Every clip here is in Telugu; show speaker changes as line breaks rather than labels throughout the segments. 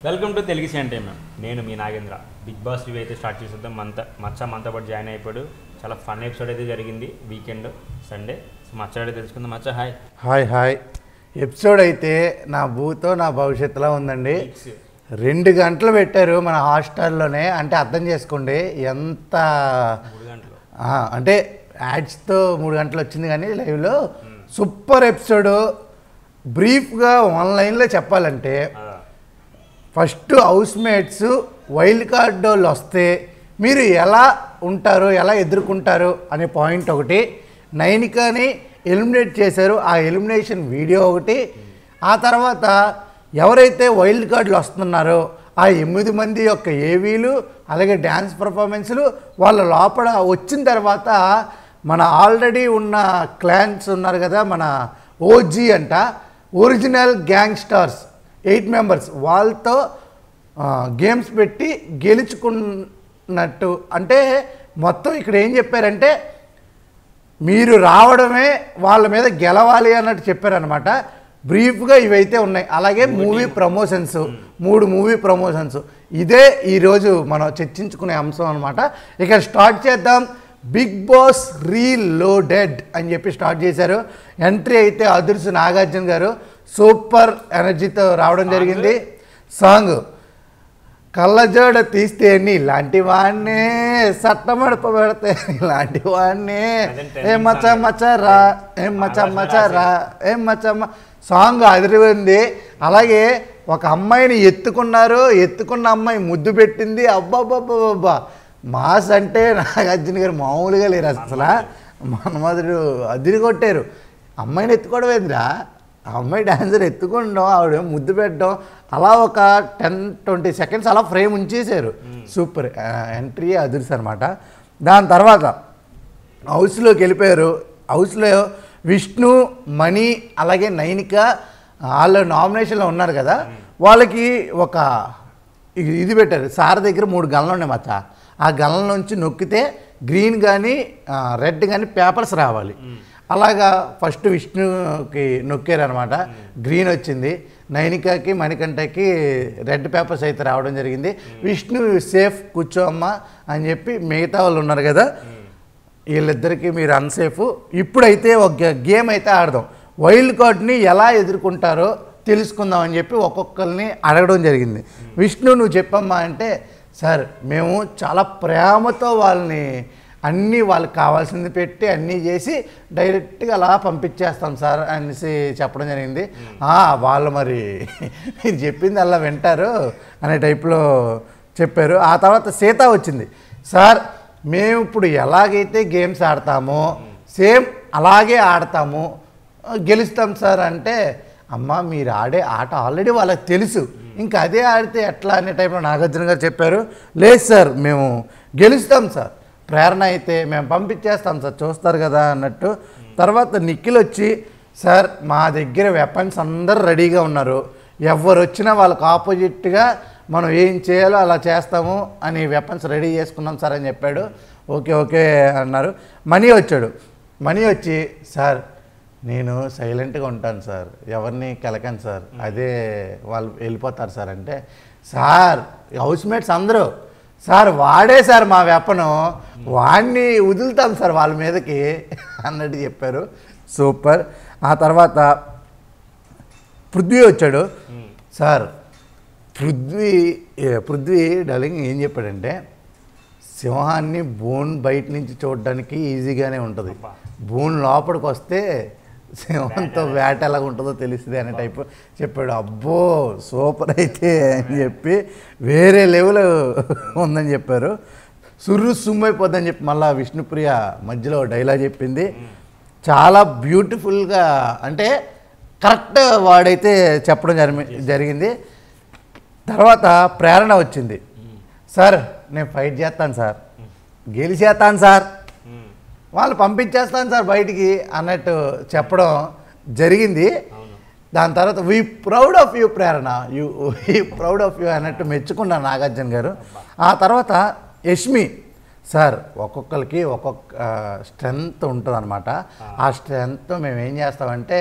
Welcome to Telugu సెంటైమ్. నేను మీ నాగేంద్ర. బిగ్ బాస్ రివ్యూ అయితే స్టార్ట్ చేసేద్దాం. మనతో పాటు జాయిన్ అయిపోయాడు. చాలా ఫన్ ఎపిసోడ్ అయితే జరిగింది వీకెండ్ సండే. సో మచ్చ తెలుసుకుందాం. మచ్చ హాయ్.
హాయ్. ఎపిసోడ్ అయితే నా భూతో నా భవిష్యత్తులో ఉందండి. 2 గంటలు పెట్టారు మన హాస్టల్లోనే. అంటే అర్థం చేసుకోండి ఎంత
3 గంటలు
అంటే యాడ్స్తో 3 గంటలు వచ్చింది. కానీ లైవ్లో సూపర్ ఎపిసోడ్. బ్రీఫ్గా ఆన్లైన్లో చెప్పాలంటే first house mates wild card వాళ్ళు వస్తే మీరు ఎలా ఉంటారు, ఎలా ఎదుర్కొంటారు అనే పాయింట్ ఒకటి. నైనికాని ఎలిమినేట్ చేశారు, ఆ ఎలిమినేషన్ వీడియో ఒకటి. ఆ తర్వాత ఎవరైతే వైల్డ్ కార్డులు వస్తున్నారో ఆ 8 మంది యొక్క ఏవీలు అలాగే డ్యాన్స్ పర్ఫార్మెన్స్లు వాళ్ళ లోపల వచ్చిన తర్వాత మన ఆల్రెడీ ఉన్న క్లాన్స్ ఉన్నారు కదా, మన ఓజీ అంట, ఒరిజినల్ గ్యాంగ్స్టర్స్ 8 మెంబర్స్ వాళ్ళతో గేమ్స్ పెట్టి గెలుచుకున్నట్టు. అంటే మొత్తం ఇక్కడ ఏం చెప్పారంటే మీరు రావడమే వాళ్ళ మీద గెలవాలి అన్నట్టు చెప్పారనమాట. బ్రీఫ్గా ఇవైతే ఉన్నాయి. అలాగే మూవీ ప్రమోషన్స్, 3 మూవీ ప్రమోషన్స్. ఇదే ఈరోజు మనం చర్చించుకునే అంశం అనమాట. ఇక స్టార్ట్ చేద్దాం. బిగ్ బాస్ రీలోడెడ్ అని చెప్పి స్టార్ట్ చేశారు. ఎంట్రీ అయితే అదుర్సు నాగార్జున గారు సూపర్ ఎనర్జీతో రావడం జరిగింది. సాంగ్ కళ్ళజోడ తీస్తే ఇలాంటి వాడినే సట్టమడప పెడితే ఇలాంటి వాడినే ఏ మచ్చ మచ్చరా ఏం మచ్చ మచ్చరా ఏం మచ్చమ్మ సాంగ్ అదిరిపోయింది. అలాగే ఒక అమ్మాయిని ఎత్తుకున్న అమ్మాయి ముద్దు పెట్టింది. అబ్బాబ్బాబ్బా మాస్ అంటే నాగార్జున గారు మామూలుగా లేరు అసలు. మన్మధుడు అదిరి కొట్టారు. అమ్మాయిని ఎత్తుకోవడం ఏందిరా, ఆ అమ్మాయి డాన్సర్ ఎత్తుకుండడం, ఆవిడ ముద్దు పెట్టడం, అలా ఒక 10-20 సెకండ్స్ అలా ఫ్రేమ్ ఉంచేశారు. సూపర్ ఎంట్రీ అదుర్స్ అనమాట. దాని తర్వాత హౌస్లోకి వెళ్ళిపోయారు. హౌస్లో విష్ణు, మణి అలాగే నైనిక వాళ్ళు నామినేషన్లో ఉన్నారు కదా, వాళ్ళకి ఒక ఇది పెట్టారు. సార్ దగ్గర 3 గన్లు ఉన్నాయి మచ్చ. ఆ గన్ల నుంచి నొక్కితే గ్రీన్ కానీ రెడ్ కానీ పేపర్స్ రావాలి. అలాగా ఫస్ట్ విష్ణుకి నొక్కారనమాట, గ్రీన్ వచ్చింది. నైనికాకి మణికంఠకి రెడ్ పేపర్స్ అయితే రావడం జరిగింది. విష్ణు సేఫ్ కూర్చోమ్మా అని చెప్పి మిగతా వాళ్ళు ఉన్నారు కదా వీళ్ళిద్దరికీ మీరు అన్సేఫ్. ఇప్పుడైతే ఒక గేమ్ అయితే ఆడదాం, వైల్డ్ కార్డ్ని ఎలా ఎదుర్కొంటారో తెలుసుకుందాం అని చెప్పి ఒక్కొక్కరిని అడగడం జరిగింది. విష్ణు నువ్వు చెప్పమ్మా అంటే, సార్ మేము చాలా ప్రేమతో వాళ్ళని అన్నీ వాళ్ళకి కావాల్సింది పెట్టి అన్నీ చేసి డైరెక్ట్గా అలా పంపించేస్తాం సార్ అనేసి చెప్పడం జరిగింది. వాళ్ళు మరి మీరు చెప్పింది అలా వింటారు అనే టైప్లో చెప్పారు. ఆ తర్వాత సీత వచ్చింది. సార్ మేము ఇప్పుడు ఎలాగైతే గేమ్స్ ఆడతామో సేమ్ అలాగే ఆడతాము, గెలుస్తాం సార్ అంటే, అమ్మ మీరు ఆడే ఆట ఆల్రెడీ వాళ్ళకి తెలుసు, ఇంకా అదే ఆడితే ఎట్లా అనే టైప్లో నాగార్జున గారు చెప్పారు. లేదు సార్ మేము గెలుస్తాం సార్, ప్రేరణ అయితే మేము పంపించేస్తాం సార్ చూస్తారు కదా అన్నట్టు. తర్వాత నిఖిల్ వచ్చి, సార్ మా దగ్గర వెపన్స్ అందరు రెడీగా ఉన్నారు, ఎవరు వచ్చినా వాళ్ళకి ఆపోజిట్గా మనం ఏం చేయాలో అలా చేస్తాము అని వెపన్స్ రెడీ చేసుకున్నాం సార్ అని చెప్పాడు. ఓకే అన్నారు. మనీ వచ్చాడు. మనీ వచ్చి, సార్ నేను సైలెంట్గా ఉంటాను సార్, ఎవరిని కెలకను సార్, అదే వాళ్ళు వెళ్ళిపోతారు సార్ అంటే, సార్ హౌస్మేట్స్ అందరూ సార్ వాడే సార్ మా వెపను, వాడిని వదులుతాం సార్ వాళ్ళ మీదకి అన్నట్టు చెప్పారు. సూపర్. ఆ తర్వాత పృథ్వీ వచ్చాడు. సార్ పృథ్వీ డార్లింగ్ ఏం చెప్పాడంటే, సింహాన్ని బోన్ బయట నుంచి చూడడానికి ఈజీగానే ఉంటుంది, బోన్ లోపలికి వస్తే సింహంతో వేట ఎలాగ ఉంటుందో తెలుస్తుంది అనే టైపు చెప్పాడు. అబ్బో సూపర్ అయితే అని చెప్పి వేరే లెవెల్ ఉందని చెప్పారు. సుమ్మైపోద్దని చెప్పి మళ్ళీ విష్ణుప్రియ మధ్యలో డైలాగ్ చెప్పింది. చాలా బ్యూటిఫుల్గా, అంటే కరెక్ట్ వాడైతే చెప్పడం జరిగింది. తర్వాత ప్రేరణ వచ్చింది. సార్ నేను ఫైట్ చేస్తాను సార్, గెలిచేస్తాను సార్, వాళ్ళు పంపించేస్తాను సార్ బయటికి అన్నట్టు చెప్పడం జరిగింది. దాని తర్వాత we proud of you Prerana, we proud of you అన్నట్టు మెచ్చుకున్నాను నాగార్జున గారు. ఆ తర్వాత యష్మి, సార్ ఒక్కొక్కరికి ఒక్కొక్క స్ట్రెంగ్త్ ఉంటుంది అనమాట, ఆ స్ట్రెంగ్త్ మేము ఏం చేస్తామంటే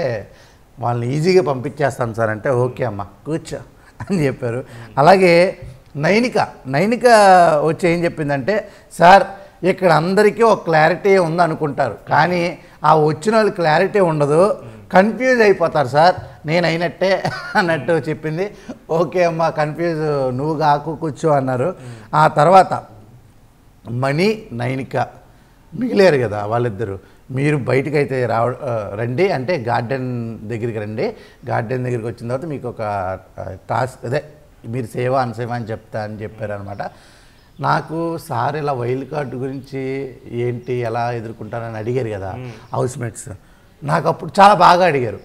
వాళ్ళని ఈజీగా పంపించేస్తాం సార్ అంటే, ఓకే అమ్మ కూర్చో అని చెప్పారు. అలాగే నైనిక వచ్చి ఏం చెప్పిందంటే, సార్ ఇక్కడ అందరికీ ఒక క్లారిటీ ఉందనుకుంటారు, కానీ ఆ వచ్చిన వాళ్ళు క్లారిటీ ఉండదు, కన్ఫ్యూజ్ అయిపోతారు సార్, నేను అయినట్టే అన్నట్టు చెప్పింది. ఓకే అమ్మా, కన్ఫ్యూజ్ నువ్వు కాకు కూర్చో అన్నారు. ఆ తర్వాత మణి నైనిక మిగిలేరు కదా వాళ్ళిద్దరు, మీరు బయటకు అయితే రండి అంటే గార్డెన్ దగ్గరికి రండి, గార్డెన్ దగ్గరికి వచ్చిన తర్వాత మీకు ఒక టాస్క్ అదే మీరు సేవ అన్సేవ అని చెప్తా అని చెప్పారనమాట. నాకు సార్ ఇలా వైల్డ్ కార్డు గురించి ఏంటి ఎలా ఎదుర్కొంటారని అడిగారు కదా హౌస్మేట్స్, నాకు అప్పుడు చాలా బాగా అడిగారు.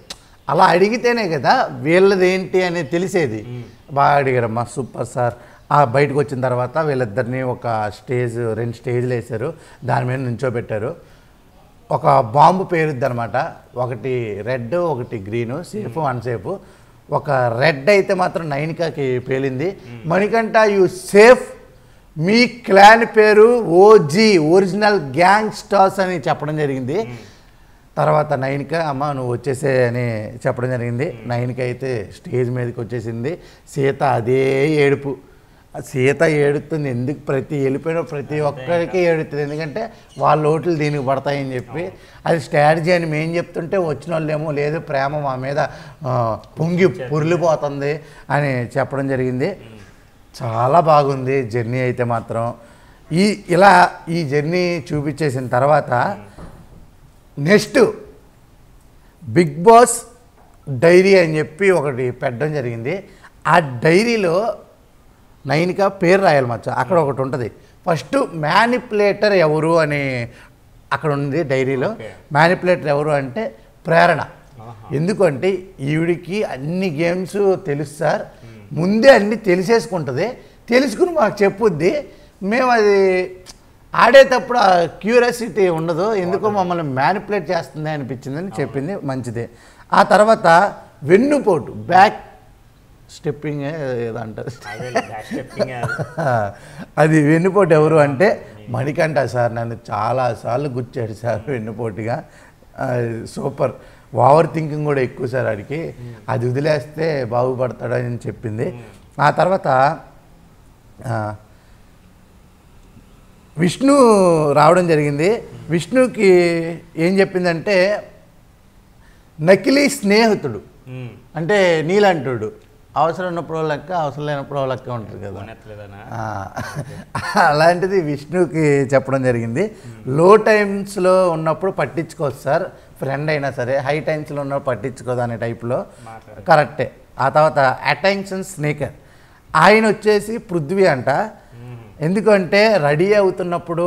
అలా అడిగితేనే కదా వీళ్ళది ఏంటి అనేది తెలిసేది. బాగా అడిగారమ్మా, సూపర్ సార్. బయటకు వచ్చిన తర్వాత వీళ్ళిద్దరిని ఒక రెండు స్టేజ్లు వేశారు, దాని మీద నించోబెట్టారు. ఒక బాంబు పేరుద్ది అనమాట, ఒకటి రెడ్ ఒకటి గ్రీను, సేఫ్ అన్సేఫ్. ఒక రెడ్ అయితే మాత్రం నైనికాకి పేలింది. మణికంఠ యూ సేఫ్, మీ క్లాన్ పేరు ఓజీ ఒరిజినల్ గ్యాంగ్ స్టార్స్ అని చెప్పడం జరిగింది. తర్వాత నైనిక అమ్మ నువ్వు వచ్చేసే అని చెప్పడం జరిగింది. నైనిక అయితే స్టేజ్ మీదకి వచ్చేసింది. సీత అదే ఏడుపు, సీత ఏడుతుంది. ఎందుకు వెళ్ళిపోయిన ప్రతి ఒక్కరికి ఏడుతుంది, ఎందుకంటే వాళ్ళ ఓట్లు దీనికి పడతాయని చెప్పి. అది స్ట్రాటజీ అని మేము చెప్తుంటే వచ్చిన వాళ్ళేమో లేదు ప్రేమ మా మీద పొంగి పురిలిపోతుంది అని చెప్పడం జరిగింది. చాలా బాగుంది జర్నీ అయితే మాత్రం. ఇలా ఈ జర్నీ చూపించేసిన తర్వాత నెక్స్ట్ బిగ్ బాస్ డైరీ అని చెప్పి ఒకటి పెట్టడం జరిగింది. ఆ డైరీలో నైనిక పేరు రాయాలి మచ్చ, అక్కడ ఒకటి ఉంటుంది. ఫస్ట్ మ్యానిపులేటర్ ఎవరు అని అక్కడ ఉంది డైరీలో. మ్యానిపులేటర్ ఎవరు అంటే ప్రేరణ. ఎందుకంటే ఈవిడికి అన్ని గేమ్స్ తెలుసు సార్, ముందే అన్నీ తెలిసేసుకుంటుంది, తెలుసుకుని మాకు చెప్పుద్ది. మేము అది ఆడేటప్పుడు ఆ క్యూరియాసిటీ ఉండదు, ఎందుకో మమ్మల్ని మ్యానిపులేట్ చేస్తుంది అనిపించిందని చెప్పింది, మంచిదే. ఆ తర్వాత వెన్నుపోటు, బ్యాక్ స్టెప్పింగ్ ఏదో అంటారు, అది వెన్నుపోటు ఎవరు అంటే మణికంఠ సార్. నన్ను చాలాసార్లు గుచ్చాడు సార్ వెన్నుపోటుగా, సూపర్. ఓవర్ థింకింగ్ కూడా ఎక్కువ సార్ వాడికి, అది వదిలేస్తే బాగుపడతాడని చెప్పింది. ఆ తర్వాత విష్ణు రావడం జరిగింది. విష్ణుకి ఏం చెప్పిందంటే నకిలీ స్నేహితుడు అంటే నీలంటుడు, అవసరం ఉన్నప్పుడు లెక్క అవసరం లేనప్పుడు లెక్క ఉంటుంది కదా, అలాంటిది విష్ణుకి చెప్పడం జరిగింది. లో టైమ్స్లో ఉన్నప్పుడు పట్టించుకోవచ్చు సార్, ఫ్రెండ్ అయినా సరే, హై టైమ్స్లో ఉన్నప్పుడు పట్టించుకోదు అనే టైప్లో కరెక్టే. ఆ తర్వాత అటెన్షన్ స్నేకర్ ఆయన వచ్చేసి పృథ్వీ అంట. ఎందుకంటే రెడీ అవుతున్నప్పుడు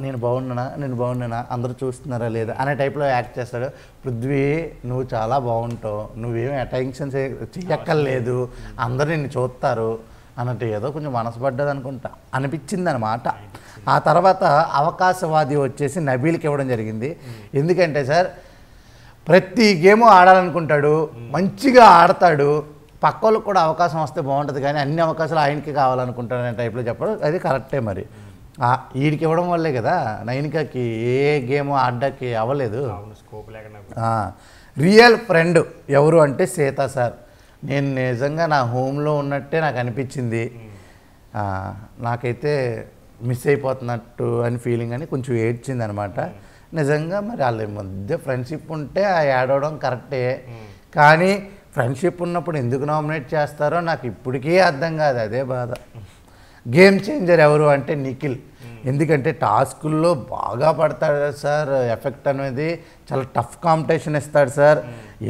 నేను బాగున్నానా అందరూ చూస్తున్నారా లేదా అనే టైప్లో యాక్ట్ చేస్తాడు. పృథ్వీ నువ్వు చాలా బాగుంటావు, నువ్వేమీ అటెన్షన్ చెయ్యక్కర్లేదు, అందరూ నిన్ను చూస్తారు అన్నట్టు ఏదో కొంచెం మనసు పడ్డది అనుకుంటా అనిపించింది అన్నమాట. ఆ తర్వాత అవకాశవాది వచ్చేసి నబీల్కి ఇవ్వడం జరిగింది. ఎందుకంటే సార్ ప్రతి గేమ్ ఆడాలనుకుంటాడు, మంచిగా ఆడతాడు, పక్క వాళ్ళకి కూడా అవకాశం వస్తే బాగుంటుంది, కానీ అన్ని అవకాశాలు ఆయనకి కావాలనుకుంటాడు అనే టైప్లో చెప్పడం అది కరెక్టే. మరి వీడికి ఇవ్వడం వల్లే కదా నైనికకి ఏ గేమ్ ఆడడానికి అవ్వలేదు. రియల్ ఫ్రెండ్ ఎవరు అంటే సీత సార్. నేను నిజంగా నా హోమ్లో ఉన్నట్టే నాకు అనిపించింది, నాకైతే మిస్ అయిపోతున్నట్టు అని ఫీలింగ్ అని కొంచెం ఏడ్చింది అనమాట. నిజంగా మరి వాళ్ళ మధ్య ఫ్రెండ్షిప్ ఉంటే ఆ ఏడవడం కరెక్టే, కానీ ఫ్రెండ్షిప్ ఉన్నప్పుడు ఎందుకు నామినేట్ చేస్తారో నాకు ఇప్పటికీ అర్థం కాదు, అదే బాధ. గేమ్ చేంజర్ ఎవరు అంటే నిఖిల్. ఎందుకంటే టాస్కుల్లో బాగా పడతాడు సార్, ఎఫెక్ట్ అనేది చాలా టఫ్ కాంపిటీషన్ ఇస్తాడు సార్.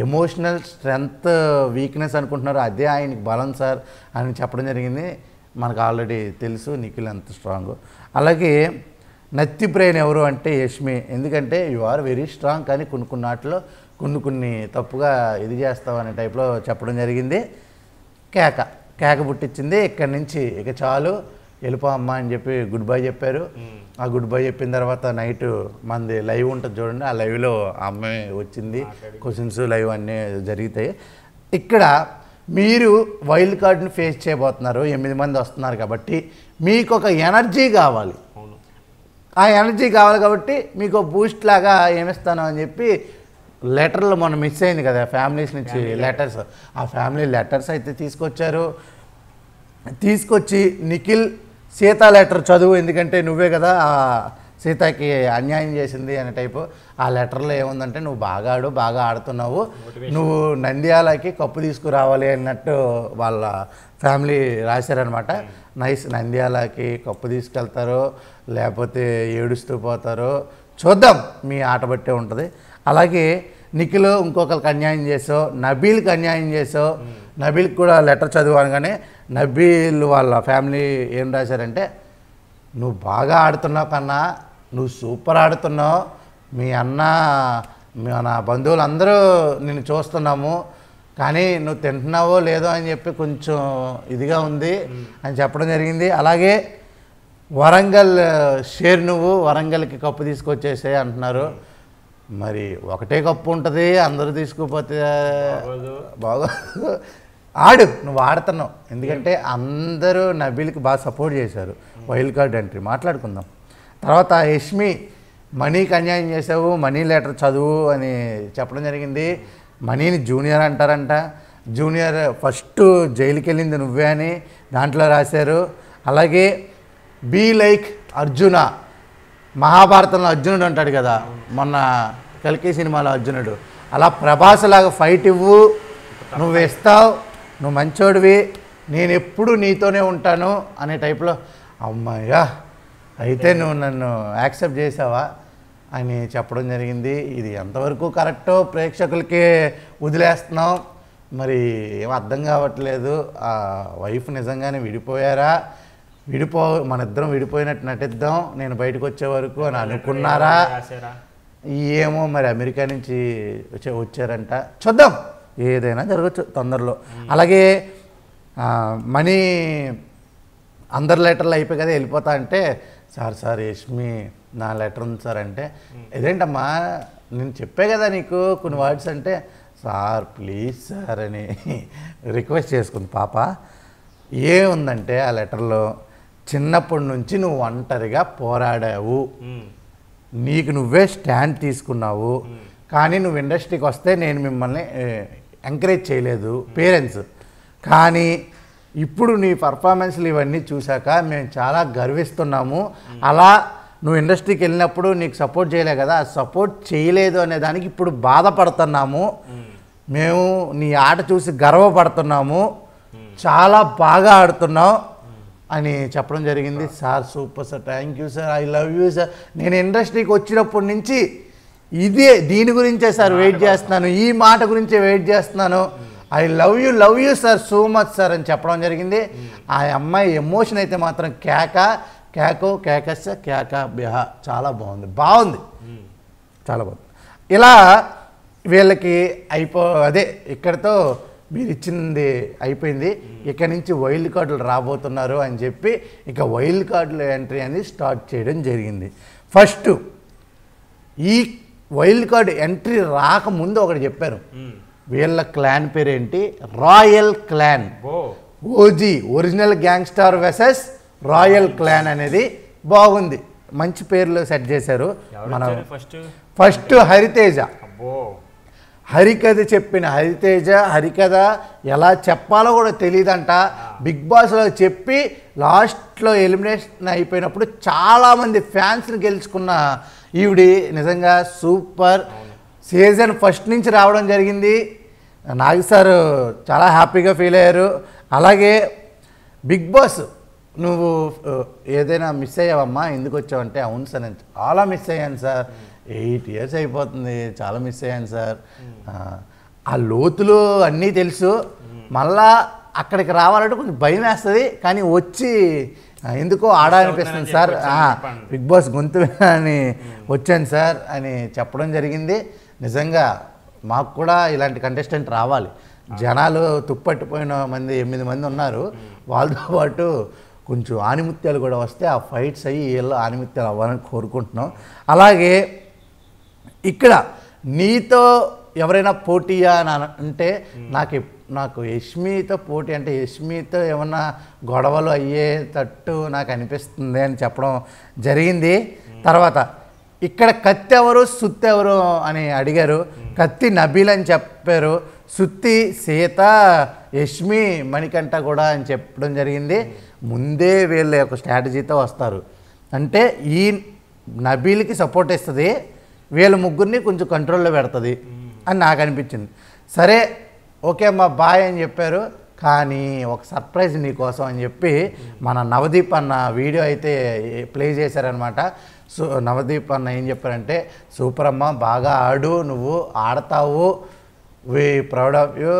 ఎమోషనల్ స్ట్రెంగ్త్ వీక్నెస్ అనుకుంటున్నారు, అదే ఆయనకి బలం సార్ అని చెప్పడం జరిగింది. మనకు ఆల్రెడీ తెలుసు నిఖిల్ ఎంత స్ట్రాంగ్. అలాగే నత్తి బ్రెయిన్ ఎవరు అంటే యష్మి. ఎందుకంటే యు ఆర్ వెరీ స్ట్రాంగ్, కానీ కొన్ని ఆటలో కొన్ని తప్పుగా ఇది చేస్తావు అనే టైప్లో చెప్పడం జరిగింది. కేక పుట్టించింది. ఇక్కడి నుంచి ఇక చాలు వెళ్ళిపో అమ్మ అని చెప్పి గుడ్ బై చెప్పారు. ఆ గుడ్ బై చెప్పిన తర్వాత నైట్ మనది లైవ్ ఉంటుంది చూడండి, ఆ లైవ్లో ఆ అమ్మాయి వచ్చింది, క్వశ్చన్స్ లైవ్ అన్నీ జరుగుతాయి. ఇక్కడ మీరు వైల్డ్ కార్డ్ని ఫేస్ చేయబోతున్నారు, 8 మంది వస్తున్నారు కాబట్టి మీకు ఒక ఎనర్జీ కావాలి. ఆ ఎనర్జీ కావాలి కాబట్టి మీకు బూస్ట్ లాగా ఏమిస్తాను అని చెప్పి లెటర్లు మొన్న మిస్ అయింది కదా ఫ్యామిలీస్ నుంచి లెటర్స్, ఆ ఫ్యామిలీ లెటర్స్ అయితే తీసుకొచ్చారు. తీసుకొచ్చి నిఖిల్ సీత లెటర్ చదువు, ఎందుకంటే నువ్వే కదా సీతకి అన్యాయం చేసింది అనే టైపు. ఆ లెటర్లో ఏముందంటే నువ్వు బాగా ఆడు, బాగా ఆడుతున్నావు, నువ్వు నంద్యాలకి కప్పు తీసుకురావాలి అన్నట్టు వాళ్ళ ఫ్యామిలీ రాశారనమాట. నైస్, నంద్యాలకి కప్పు తీసుకెళ్తారో లేకపోతే ఏడుస్తూ పోతారో చూద్దాం, మీ ఆట బట్టే ఉంటుంది. అలాగే నిఖిల్ ఇంకొకరికి అన్యాయం చేసావు, నబీల్కి అన్యాయం చేసావు. నబీల్కి కూడా లెటర్ చదువు అనగానే నబీల్ వాళ్ళ ఫ్యామిలీ ఏం రాశారంటే, నువ్వు బాగా ఆడుతున్నావు కన్నా, నువ్వు సూపర్ ఆడుతున్నావు, మీ అన్న మన బంధువులందరూ నిన్ను చూస్తున్నాము, కానీ నువ్వు తింటున్నావో లేదో అని చెప్పి కొంచెం ఇదిగా ఉంది అని చెప్పడం జరిగింది. అలాగే వరంగల్ షేర్, నువ్వు వరంగల్కి కప్పు తీసుకొచ్చేసే అంటున్నారు. మరి ఒకటే కప్పు ఉంటుంది, అందరూ తీసుకుపోతే బాగా ఆడు, నువ్వు ఆడుతున్నావు. ఎందుకంటే అందరూ నబీల్కి బాగా సపోర్ట్ చేశారు వైల్డ్ కార్డ్ ఎంట్రీ. మాట్లాడుకుందాం. తర్వాత యష్మి, మనీకి అన్యాయం చేసావు, మనీ లెటర్ చదువు అని చెప్పడం జరిగింది. మనీని జూనియర్ అంటారంట, జూనియర్ ఫస్ట్ జైలుకి వెళ్ళింది నువ్వే అని దాంట్లో రాశారు. అలాగే బీ లైక్ అర్జున, మహాభారతంలో అర్జునుడు అంటాడు కదా, మొన్న కల్కి సినిమాలో అర్జునుడు, అలా ప్రభాస్ లాగా ఫైట్ ఇవ్వు, నువ్వు ఇస్తావు, నువ్వు మంచోడివి, నేను ఎప్పుడు నీతోనే ఉంటాను అనే టైప్లో. అమ్మాయ్యా, అయితే నువ్వు నన్ను యాక్సెప్ట్ చేసావా అని చెప్పడం జరిగింది. ఇది ఎంతవరకు కరెక్టో ప్రేక్షకులకి వదిలేస్తున్నాం, మరి ఏం అర్థం కావట్లేదు. ఆ వైఫ్ నిజంగానే విడిపోయారా, మన ఇద్దరం విడిపోయినట్టు నటిద్దాం నేను బయటకు వచ్చే వరకు అని అనుకున్నారా, ఏమో మరి అమెరికా నుంచి వచ్చారంట, చూద్దాం, ఏదైనా జరగచ్చు తొందరలో. అలాగే మనీ అందరి లెటర్లు అయిపోయి కదా వెళ్ళిపోతా అంటే, సార్ యష్మి నా లెటర్ ఉంది సార్ అంటే, ఇదేంటమ్మా నేను చెప్పే కదా నీకు కొన్ని వర్డ్స్ అంటే, సార్ ప్లీజ్ సార్ అని రిక్వెస్ట్ చేసుకుంది పాప. ఏముందంటే ఆ లెటర్లో, చిన్నప్పటి నుంచి నువ్వు ఒంటరిగా పోరాడావు, నీకు నువ్వే స్టాండ్ తీసుకున్నావు, కానీ నువ్వు ఇండస్ట్రీకి వస్తే నేను మిమ్మల్ని ఎంకరేజ్ చేయలేదు పేరెంట్స్, కానీ ఇప్పుడు నీ పర్ఫార్మెన్స్లు ఇవన్నీ చూశాక మేము చాలా గర్విస్తున్నాము. అలా నువ్వు ఇండస్ట్రీకి వెళ్ళినప్పుడు నీకు సపోర్ట్ చేయలే కదా, సపోర్ట్ చేయలేదు అనే దానికి ఇప్పుడు బాధపడుతున్నాము, మేము నీ ఆట చూసి గర్వపడుతున్నాము, చాలా బాగా ఆడుతున్నావు అని చెప్పడం జరిగింది. Sir super sir, thank you sir, I love you sir, నేను ఇండస్ట్రీకి వచ్చినప్పటి నుంచి దీని గురించే సార్ వెయిట్ చేస్తున్నాను, ఈ మాట గురించే వెయిట్ చేస్తున్నాను, I love you sir so much sir అని చెప్పడం జరిగింది. ఆ అమ్మాయి ఎమోషన్ అయితే మాత్రం కేకస్ కేక బిహ, చాలా బాగుంది చాలా బాగుంది. ఇలా వీళ్ళకి అదే ఇక్కడితో మీరు ఇచ్చింది అయిపోయింది, ఇక్కడ నుంచి వైల్డ్ కార్డులు రాబోతున్నారు అని చెప్పి ఇక వైల్డ్ కార్డుల ఎంట్రీ అనేది స్టార్ట్ చేయడం జరిగింది. ఫస్ట్ ఈ వైల్డ్ కార్డ్ ఎంట్రీ రాకముందు ఒకటి చెప్పారు, వీళ్ళ క్లాన్ పేరేంటి, royal clan, OG original gangster వెసెస్ royal clan అనేది బాగుంది, మంచి పేర్లు సెట్ చేశారు. మనం ఫస్ట్ హరితేజ, హరికథ చెప్పిన హరికథ ఎలా చెప్పాలో కూడా తెలియదంట. బిగ్ బాస్లో చెప్పి లాస్ట్లో ఎలిమినేషన్ అయిపోయినప్పుడు చాలామంది ఫ్యాన్స్ని గెలుచుకున్న ఈవిడి నిజంగా సూపర్. సీజన్ ఫస్ట్ నుంచి రావడం జరిగింది, నాగ్ సార్ చాలా హ్యాపీగా ఫీల్ అయ్యారు. అలాగే బిగ్ బాస్ నువ్వు ఏదైనా మిస్ అయ్యావమ్మా, ఎందుకు వచ్చావంటే, అవును సార్ నేను చాలా మిస్ అయ్యాను సార్, 8 years అయిపోతుంది, చాలా మిస్ అయ్యాను సార్, ఆ లోతులు అన్నీ తెలుసు, మళ్ళా అక్కడికి రావాలంటే కొంచెం భయం వేస్తుంది, కానీ వచ్చి ఎందుకో ఆడాలనిపిస్తుంది సార్, బిగ్ బాస్ గొంతు అని వచ్చాను సార్ అని చెప్పడం జరిగింది. నిజంగా మాకు కూడా ఇలాంటి కంటెస్టెంట్ రావాలి, జనాలు తుప్పట్టిపోయిన 8 మంది ఉన్నారు, వాళ్ళతో పాటు కొంచెం ఆనిముత్యాలు కూడా వస్తే ఆ ఫైట్స్ అయ్యి వీళ్ళు ఆనిముత్యాలు అవ్వాలని కోరుకుంటున్నాం. అలాగే ఇక్కడ నీతో ఎవరైనా పోటీయా అని అంటే నాకు యష్మితో పోటీ అంటే యష్మితో ఏమన్నా గొడవలు అయ్యేటట్టు నాకు అనిపిస్తుంది అని చెప్పడం జరిగింది. తర్వాత ఇక్కడ కత్తి ఎవరు సుత్తెవరు అని అడిగారు, కత్తి నబీల్ అని చెప్పారు, సుత్తి సీత, యష్మి మణికంఠ కూడా అని చెప్పడం జరిగింది. ముందే వీళ్ళ యొక్క స్ట్రాటజీతో వస్తారు. అంటే ఈ నబీల్కి సపోర్ట్ ఇస్తుంది, వీళ్ళ ముగ్గురిని కొంచెం కంట్రోల్లో పెడుతుంది అని నాకు అనిపించింది. సరే ఓకే అమ్మా బాయ్ అని చెప్పారు. కానీ ఒక సర్ప్రైజ్ నీకోసం అని చెప్పి మన నవదీప్ అన్న వీడియో అయితే ప్లే చేశారనమాట. సో నవదీప్ అన్న ఏం చెప్పారంటే, సూపర్ అమ్మ, బాగా ఆడు, నువ్వు ఆడతావు, వి ప్రౌడ్ ఆఫ్ యూ,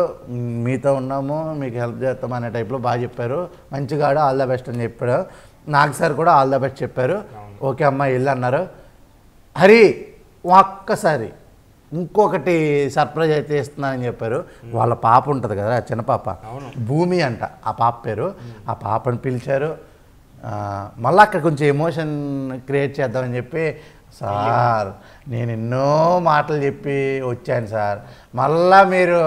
మీతో ఉన్నాము, మీకు హెల్ప్ చేస్తాం అనే టైప్లో బాగా చెప్పారు. మంచిగా ఆడు, ఆల్ ద బెస్ట్ అని చెప్పారు. నాకు సార్ కూడా ఆల్ ద బెస్ట్ చెప్పారు. ఓకే అమ్మ వెళ్ళి అన్నారు. హరి ఒక్కసారి ఇంకొకటి సర్ప్రైజ్ అయితే ఇస్తున్నానని చెప్పారు. వాళ్ళ పాప ఉంటుంది కదా, చిన్న పాప భూమి అంట ఆ పాప పేరు. ఆ పాపను పిలిచారు. మళ్ళీ అక్కడ కొంచెం ఎమోషన్ క్రియేట్ చేద్దామని చెప్పి, సార్ నేను ఎన్నో మాటలు చెప్పి వచ్చాను సార్, మళ్ళా మీరు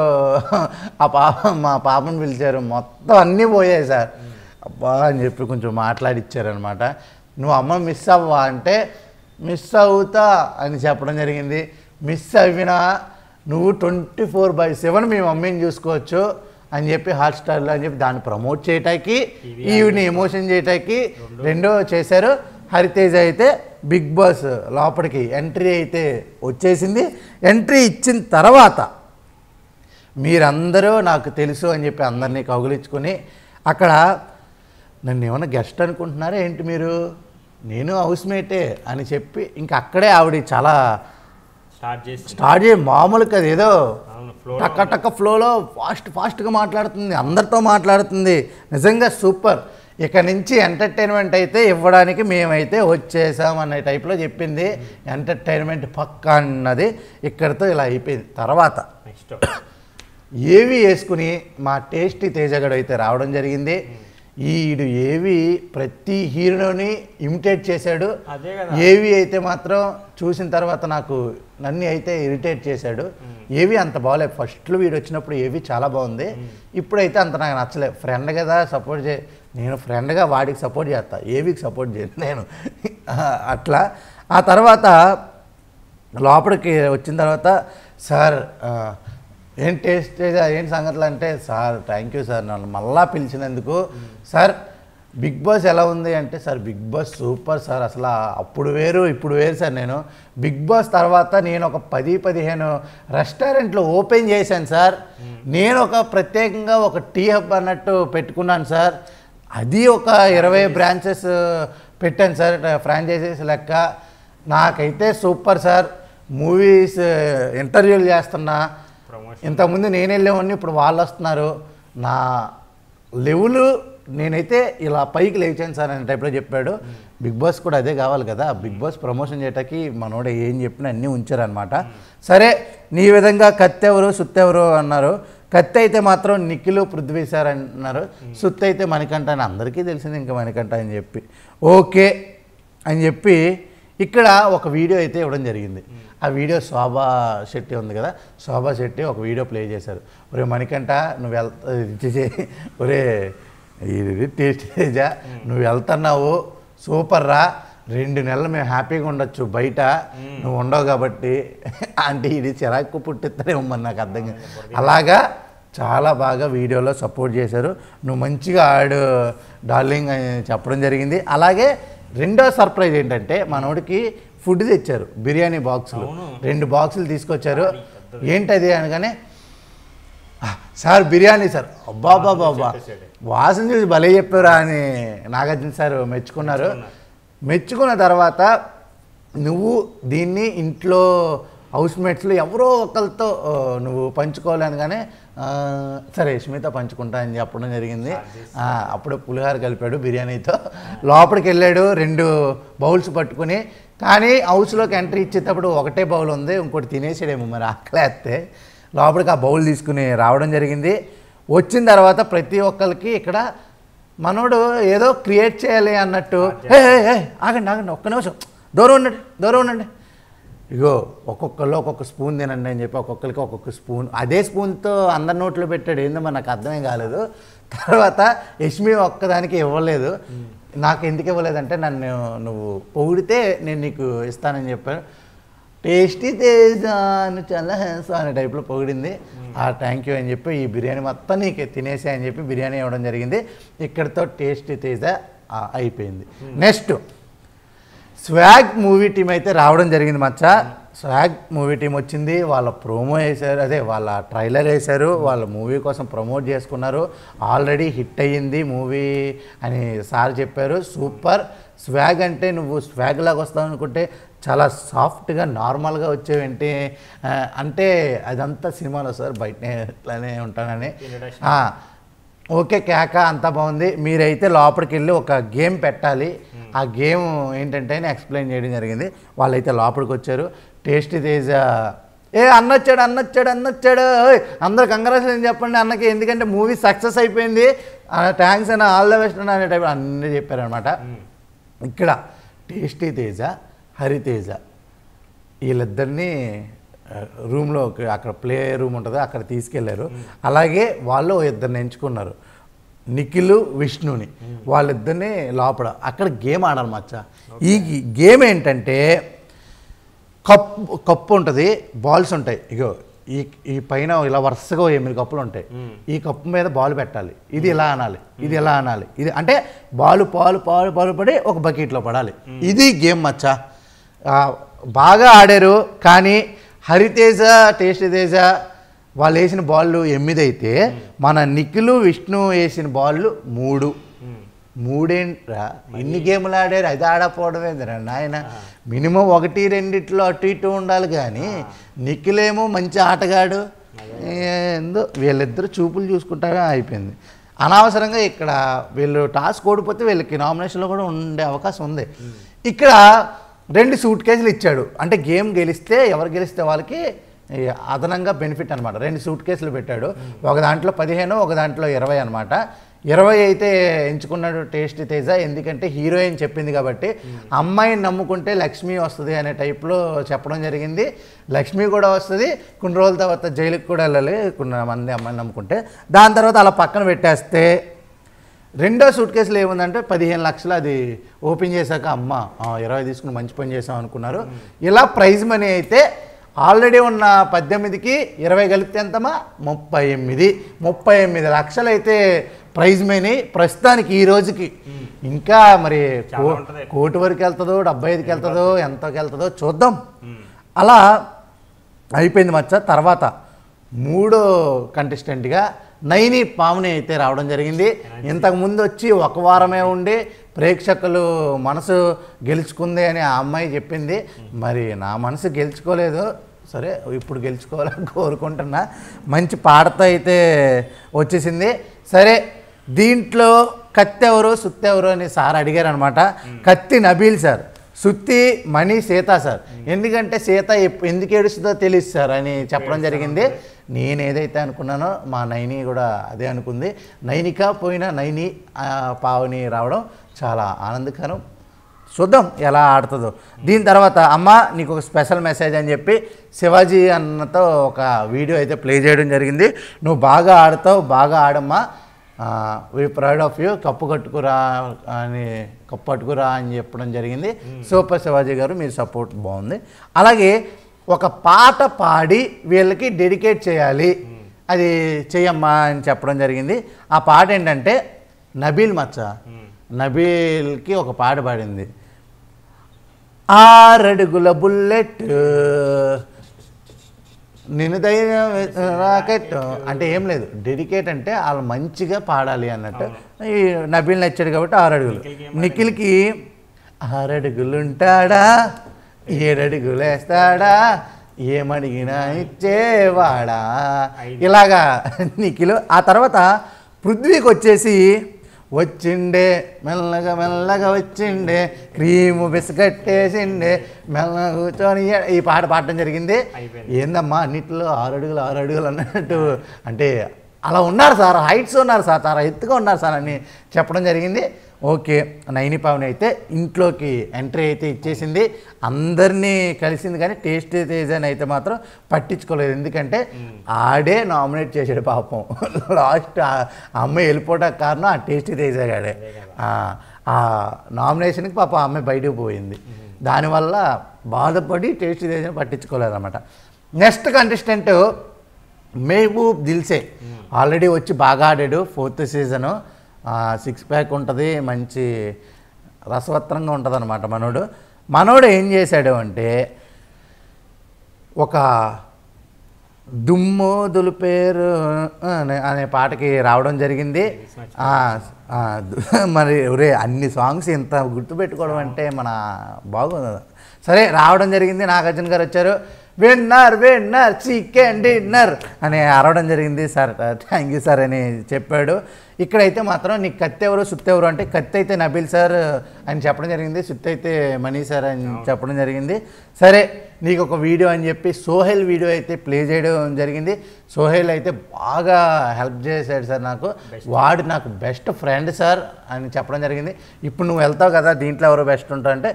మా పాపను పిలిచారు, మొత్తం అన్నీ పోయాయి సార్ అబ్బా అని చెప్పి కొంచెం మాట్లాడిచ్చారనమాట. నువ్వు అమ్మ మిస్ అవ్వా అంటే మిస్ అవుతా అని చెప్పడం జరిగింది. మిస్ అవ్వినా నువ్వు 24/7 మీ మమ్మీని చూసుకోవచ్చు అని చెప్పి హాట్స్టార్లో అని చెప్పి దాన్ని ప్రమోట్ చేయటానికి, ఈవిని ఎమోషన్ చేయటానికి రెండో చేశారు. హరితేజ అయితే బిగ్ బాస్ లోపలికి ఎంట్రీ అయితే వచ్చేసింది. ఎంట్రీ ఇచ్చిన తర్వాత మీరందరూ నాకు తెలుసు అని చెప్పి అందరినీ కౌగిలించుకొని, అక్కడ నన్ను ఏమైనా గెస్ట్ అనుకుంటున్నారా ఏంటి మీరు, నేను హౌస్మేటే అని చెప్పి ఇంకా అక్కడే ఆవిడ చాలా స్టార్ట్ చేసి మామూలు కదా ఏదో టక్క టక్క ఫ్లోలో ఫాస్ట్గా మాట్లాడుతుంది, అందరితో మాట్లాడుతుంది. నిజంగా సూపర్. ఇక నుంచి ఎంటర్టైన్మెంట్ అయితే ఇవ్వడానికి మేమైతే వచ్చేసాం అనే టైప్లో చెప్పింది. ఎంటర్టైన్మెంట్ పక్కా అన్నది ఇక్కడితో ఇలా అయిపోయింది. తర్వాత ఏవి వేసుకుని మా టేస్టీ తేజగడు అయితే రావడం జరిగింది. ఈడు ఏవి ప్రతి హీరోని ఇమిటేట్ చేశాడు. ఏవి అయితే మాత్రం చూసిన తర్వాత నన్ను అయితే ఇరిటేట్ చేశాడు. ఏవి అంత బాగోలేదు. ఫస్ట్లో వీడు వచ్చినప్పుడు ఏవి చాలా బాగుంది, ఇప్పుడైతే అంత నాకు నచ్చలేదు. ఫ్రెండ్ కదా సపోర్ట్ నేను ఫ్రెండ్గా వాడికి సపోర్ట్ చేస్తా, ఏవికి సపోర్ట్ చేయను నేను అట్లా. ఆ తర్వాత లోపలికి వచ్చిన తర్వాత సార్ ఏం టేస్ట్ ఏంటి సంగతులు అంటే, సార్ థ్యాంక్ యూ సార్ నన్ను మళ్ళా పిలిచినందుకు. సార్ బిగ్ బాస్ ఎలా ఉంది అంటే, sir big boss super sir, అసలు అప్పుడు వేరు ఇప్పుడు వేరు సార్. నేను బిగ్ బాస్ తర్వాత నేను ఒక 10-15 రెస్టారెంట్లు ఓపెన్ చేశాను సార్. నేను ఒక ప్రత్యేకంగా ఒక టీ హబ్ అన్నట్టు పెట్టుకున్నాను సార్. అది ఒక 20 బ్రాంచెస్ పెట్టాను సార్, ఫ్రాంచైజీస్ లెక్క. నాకైతే సూపర్ సార్. మూవీస్ ఇంటర్వ్యూలు చేస్తున్నా, ఇంతకుముందు నేను వెళ్ళేవాడిని, ఇప్పుడు వాళ్ళు వస్తున్నారు. నా లెవెల్ నేనైతే ఇలా పైకి లేచాను సార్ అనే టైప్లో చెప్పాడు. బిగ్ బాస్ కూడా అదే కావాలి కదా, బిగ్ బాస్ ప్రమోషన్ చేయటానికి మనోడు ఏం చెప్పినా అన్నీ ఉంచారనమాట. సరే నీ విధంగా కత్తి ఎవరు సుత్తి ఎవరు అన్నారు. కత్తి అయితే మాత్రం నిఖిల్ పృథ్వీ సార్ అన్నారు. సుత్తి అయితే మణికంఠ అని అందరికీ తెలిసింది, ఇంకా మణికంఠ అని చెప్పి ఓకే అని చెప్పి ఇక్కడ ఒక వీడియో అయితే ఇవ్వడం జరిగింది. ఆ వీడియో శోభా శెట్టి ఉంది కదా, శోభా శెట్టి ఒక వీడియో ప్లే చేశారు. ఒరే మణికంఠ నువ్వు ఒరే ఇది టేస్ట్ తేజ నువ్వు వెళ్తున్నావు సూపర్ రా, 2 నెలలు మేము హ్యాపీగా ఉండొచ్చు బయట, నువ్వు ఉండవు కాబట్టి అంటే ఇది చిరాకు పుట్టిస్తానేమో మరి నాకు అర్థం కాదు. అలాగా చాలా బాగా వీడియోలో సపోర్ట్ చేశారు. నువ్వు మంచిగా ఆడు డార్లింగ్ అని చెప్పడం జరిగింది. అలాగే రెండో సర్ప్రైజ్ ఏంటంటే మనోడికి ఫుడ్ తెచ్చారు, బిర్యానీ బాక్సులు 2 బాక్సులు తీసుకొచ్చారు. ఏంటది అనగానే సార్ బిర్యానీ సార్, అబ్బా వాసన చూసి భలే చెప్పారా అని నాగార్జున సార్ మెచ్చుకున్నారు. మెచ్చుకున్న తర్వాత నువ్వు దీన్ని ఇంట్లో హౌస్మేట్స్లో ఎవరో ఒకరితో నువ్వు పంచుకోవాలి అనగానే సరే యష్మితో పంచుకుంటా అని చెప్పడం జరిగింది. అప్పుడు పులిహార కలిపాడు బిర్యానీతో. లోపలికి వెళ్ళాడు 2 బౌల్స్ పట్టుకుని. కానీ హౌస్లోకి ఎంట్రీ ఇచ్చేటప్పుడు ఒకటే బౌల్ ఉంది, ఇంకోటి తినేసాడేమో మరి ఆకలేస్తే లోపలికి ఆ బౌల్ తీసుకుని రావడం జరిగింది. వచ్చిన తర్వాత ప్రతి ఒక్కరికి ఇక్కడ మనోడు ఏదో క్రియేట్ చేయాలి అన్నట్టు ఆగండి ఒక్క నిమిషం దూరం ఉండండి ఇగో ఒక్కొక్కళ్ళు ఒక్కొక్క స్పూన్ తినండి అని చెప్పి ఒక్కొక్కరికి ఒక్కొక్క స్పూన్, అదే స్పూన్తో అందరి నోట్లో పెట్టాడు. ఏందో మరి నాకు అర్థమే కాలేదు. తర్వాత యష్మి ఒక్కదానికి ఇవ్వలేదు. నాకు ఎందుకు ఇవ్వలేదంటే, నువ్వు పొగిడితే నేను నీకు ఇస్తానని చెప్పాను. టేస్టీ తేజ అని చాలా హ్యాన్స్ అనే టైప్లో పొగిడింది. థ్యాంక్ యూ అని చెప్పి ఈ బిర్యానీ మొత్తం నీకు తినేసే అని చెప్పి బిర్యానీ ఇవ్వడం జరిగింది. ఇక్కడితో టేస్టీ తేజ అయిపోయింది. నెక్స్ట్ స్వాగ్ మూవీ టీం అయితే రావడం జరిగింది మచ్చ. స్వాగ్ మూవీ టీం వచ్చింది, వాళ్ళ ప్రోమో వేశారు, అదే వాళ్ళ ట్రైలర్ వేశారు, వాళ్ళ మూవీ కోసం ప్రమోట్ చేసుకున్నారు. ఆల్రెడీ హిట్ అయ్యింది మూవీ అని సార్ చెప్పారు. సూపర్. స్వాగ్ అంటే నువ్వు స్వాగ్ లాగా వస్తావు అనుకుంటే చాలా సాఫ్ట్గా నార్మల్గా వచ్చేవేంటి అంటే అదంతా సినిమాలో సార్, బయటనే ఇట్లానే ఉంటానని. ఓకే కేక అంతా బాగుంది. మీరైతే లోపలికి వెళ్ళి ఒక గేమ్ పెట్టాలి. ఆ గేమ్ ఏంటంటే ఎక్స్ప్లెయిన్ చేయడం జరిగింది. వాళ్ళైతే లోపలికి వచ్చారు. టేస్టీ తేజ అన్నొచ్చాడు అందరు కంగ్రాచులేషన్ చెప్పండి అన్నకి, ఎందుకంటే మూవీ సక్సెస్ అయిపోయింది, థ్యాంక్స్ అన్న, ఆల్ ద బెస్ట్ అన్న అనే టైప్ అన్నీ చెప్పారనమాట. ఇక్కడ టేస్టీ తేజ, హరితేజ వీళ్ళిద్దరినీ రూమ్లో, అక్కడ ప్లే రూమ్ ఉంటుంది అక్కడ తీసుకెళ్లారు. అలాగే వాళ్ళు ఇద్దరిని ఎంచుకున్నారు, నిఖిల్ విష్ణుని. వాళ్ళిద్దరిని లోపల అక్కడ గేమ్ ఆడాలి మచ్చ. ఈ గేమ్ ఏంటంటే కప్పు ఉంటుంది, బాల్స్ ఉంటాయి. ఇగో ఈ పైన ఇలా వరుసగా 8 కప్పులు ఉంటాయి. ఈ కప్పు మీద బాల్ పెట్టాలి, ఇది ఇలా అనాలి, ఇది ఎలా అనాలి, ఇది అంటే బాల్ పడి ఒక బకెట్లో పడాలి. ఇది గేమ్ మచ్చ. బాగా ఆడారు. కానీ హరితేజ, టేస్టీ తేజ వాళ్ళు వేసిన బాళ్ళు 8 అయితే మన నిఖిల్ విష్ణు వేసిన బాళ్ళు 3. 3 ఇన్ని గేములు ఆడారు, అది ఆడకపోవడమేందిరా నాయన. మినిమం 1-2 అటు ఇటు ఉండాలి. కానీ నిఖిలేమో మంచి ఆటగాడు, ఏందో వీళ్ళిద్దరు చూపులు చూసుకుంటాగా అయిపోయింది. అనవసరంగా ఇక్కడ వీళ్ళు టాస్క్ ఓడిపోతే వీళ్ళకి నామినేషన్లో కూడా ఉండే అవకాశం ఉంది. ఇక్కడ 2 సూట్ కేసులు ఇచ్చాడు. అంటే గేమ్ గెలిస్తే ఎవరు గెలిస్తే వాళ్ళకి అదనంగా బెనిఫిట్ అనమాట. 2 సూట్ కేసులు పెట్టాడు. ఒక దాంట్లో 15, ఒక దాంట్లో 20 అనమాట. 20 అయితే ఎంచుకున్నాడు టేస్టీ తేజ, ఎందుకంటే హీరోయిన్ చెప్పింది కాబట్టి. అమ్మాయిని నమ్ముకుంటే లక్ష్మి వస్తుంది అనే టైప్లో చెప్పడం జరిగింది. లక్ష్మి కూడా వస్తుంది, కొన్ని రోజుల తర్వాత జైలుకి కూడా వెళ్ళాలి కొంతమంది అమ్మాయిని నమ్ముకుంటే. దాని తర్వాత అలా పక్కన పెట్టేస్తే రెండో సూట్ కేసులో ఏముందంటే 15 లక్షలు. అది ఓపెన్ చేశాక అమ్మ 20 తీసుకుని మంచి పని చేసాం అనుకున్నారు. ఇలా ప్రైజ్ మనీ అయితే ఆల్రెడీ ఉన్న 18కి 20 కలిపితే ఎంతమా 38 లక్షలు అయితే ప్రైజ్ మనీ ప్రస్తుతానికి ఈ రోజుకి. ఇంకా మరి కోటి వరకు వెళ్తుందో 75కి వెళ్తుందో ఎంతకి వెళ్తుందో చూద్దాం. అలా అయిపోయింది మచ్చ. తర్వాత 3వ కంటెస్టెంట్గా నైని పాముని అయితే రావడం జరిగింది. ఇంతకుముందు వచ్చి 1 వారమే ఉండి ప్రేక్షకులు మనసు గెలుచుకుంది అని ఆ అమ్మాయి చెప్పింది. మరి నా మనసు గెలుచుకోలేదు, సరే ఇప్పుడు గెలుచుకోవాలని కోరుకుంటున్నా. మంచి పాటతో అయితే వచ్చేసింది. సరే దీంట్లో కత్తి ఎవరు సుత్తి ఎవరు అని సార్ అడిగారు అనమాట. కత్తి నబీల్ సార్, సుత్తి మణి సీత సార్. ఎందుకంటే సీత ఎందుకు ఏడుస్తుందో తెలియదు సార్ అని చెప్పడం జరిగింది. నేను ఏదైతే అనుకున్నానో మా నైని కూడా అదే అనుకుంది. నైనిక పోయిన నైని పావుని రావడం చాలా ఆనందకరం. చూద్దాం ఎలా ఆడుతుందో. దీని తర్వాత అమ్మ నీకు ఒక స్పెషల్ మెసేజ్ అని చెప్పి శివాజీ అన్నతో ఒక వీడియో అయితే ప్లే చేయడం జరిగింది. నువ్వు బాగా ఆడతావు, బాగా ఆడమ్మా, we proud of you, cup పట్టుకురా అని చెప్పడం జరిగింది. సూపర్ శివాజీ గారు, మీ సపోర్ట్ బాగుంది. అలాగే ఒక పాట పాడి వీళ్ళకి డెడికేట్ చేయాలి, అది చెయ్యమ్మా అని చెప్పడం జరిగింది. ఆ పాట ఏంటంటే నబీల్ మచ్చ, నబీల్కి ఒక పాట పాడింది. 6 అడుగుల బుల్లెట్ నేను ధైర్యం రాకెట్ అంటే ఏం లేదు, డెడికేట్ అంటే వాళ్ళు మంచిగా పాడాలి అన్నట్టు. ఈ నబీల్ నచ్చాడు కాబట్టి 6 అడుగులు. నిఖిల్కి 6 అడుగులు ఉంటాడా, 7 అడుగులు వేస్తాడా, ఏమడిగినా ఇచ్చేవాడా, ఇలాగా నిఖిల్. ఆ తర్వాత పృథ్వీకి వచ్చేసి వచ్చిండే మెల్లగా వచ్చిండే, క్రీము బిస్కట్టేసిండే, మెల్లగా కూర్చొని ఈ పాట పాడటం జరిగింది. ఏందమ్మా అన్నిట్లో 6 అడుగులు అన్నట్టు, అంటే అలా ఉన్నారు సార్, హైట్స్ ఉన్నారు సార్, చాలా ఎత్తుగా ఉన్నారు సార్ అని చెప్పడం జరిగింది. ఓకే, నైని పావని అయితే ఇంట్లోకి ఎంట్రీ అయితే ఇచ్చేసింది, అందరినీ కలిసింది. కానీ టేస్టీ తేజని అయితే మాత్రం పట్టించుకోలేదు, ఎందుకంటే ఆడే నామినేట్ చేసాడు పాపం. లాస్ట్ ఆ అమ్మాయి వెళ్ళిపోవడానికి కారణం ఆ టేస్టీ తేజ గాడే. ఆ నామినేషన్కి పాపం ఆ అమ్మాయి బయటకు పోయింది. దానివల్ల బాధపడి టేస్ట్ చేసి పట్టించుకోలేదన్నమాట. Next contestant Mehaboob Dilse. Already వచ్చి బాగా ఆడాడు 4th సీజను. 6 ప్యాక్ ఉంటుంది, మంచి రసవత్రంగా ఉంటుంది అనమాట. మనోడు ఏం చేశాడు అంటే ఒక దుమ్ము దులిపేరు అనే పాటకి రావడం జరిగింది. మరి ఒరే అన్ని సాంగ్స్ ఇంత గుర్తుపెట్టుకోవడం అంటే మన బాగుంది. సరే రావడం జరిగింది. నాగార్జున గారు వచ్చారు. విన్నర్ చికెన్ డిన్నర్ అని అరవడం జరిగింది. సార్ థ్యాంక్ యూ సార్ అని చెప్పాడు. ఇక్కడైతే మాత్రం నీకు కత్తి ఎవరు సుత్తి ఎవరు అంటే కత్తి అయితే నబీల్ సార్ అని చెప్పడం జరిగింది, సుత్తి అయితే మనీ సార్ అని చెప్పడం జరిగింది. సరే నీకు ఒక వీడియో అని చెప్పి సోహెల్ వీడియో అయితే ప్లే చేయడం జరిగింది. సోహెల్ అయితే బాగా హెల్ప్ చేశాడు సార్ నాకు, వాడు నాకు బెస్ట్ ఫ్రెండ్ సార్ అని చెప్పడం జరిగింది. ఇప్పుడు నువ్వు వెళ్తావు కదా దీంట్లో ఎవరు బెస్ట్ ఉంటావు అంటే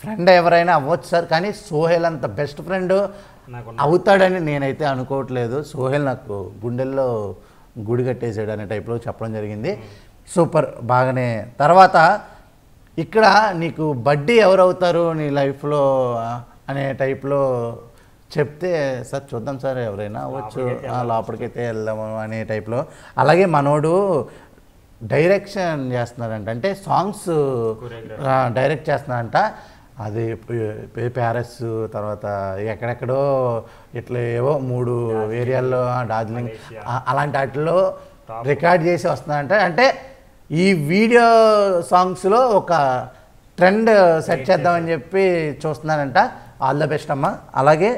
ఫ్రెండ్ ఎవరైనా అవ్వచ్చు సార్, కానీ సోహెల్ అంత బెస్ట్ ఫ్రెండ్ అవుతాడని నేనైతే అనుకోవట్లేదు. సోహెల్ నాకు గుండెల్లో గుడి కట్టేసాడు అనే టైప్లో చెప్పడం జరిగింది. సూపర్ బాగానే. తర్వాత ఇక్కడ నీకు బడ్డీ ఎవరు అవుతారు నీ లైఫ్లో అనే టైప్లో చెప్తే సార్ చూద్దాం సార్ ఎవరైనా అవ్వచ్చు, లోపలికైతే వెళ్దాము అనే టైప్లో. అలాగే మనోడు డైరెక్షన్ చేస్తున్నారంట, అంటే సాంగ్స్ డైరెక్ట్ చేస్తున్నారంట. అది ప్యారిస్ తర్వాత ఎక్కడెక్కడో ఇట్లా ఏవో 3 ఏరియాల్లో డార్జిలింగ్ అలాంటి వాటిలో రికార్డ్ చేసి వస్తున్నారంట. అంటే ఈ వీడియో సాంగ్స్లో ఒక ట్రెండ్ సెట్ చేద్దామని చెప్పి చూస్తున్నారంట. ఆల్ ది బెస్ట్ అమ్మ. అలాగే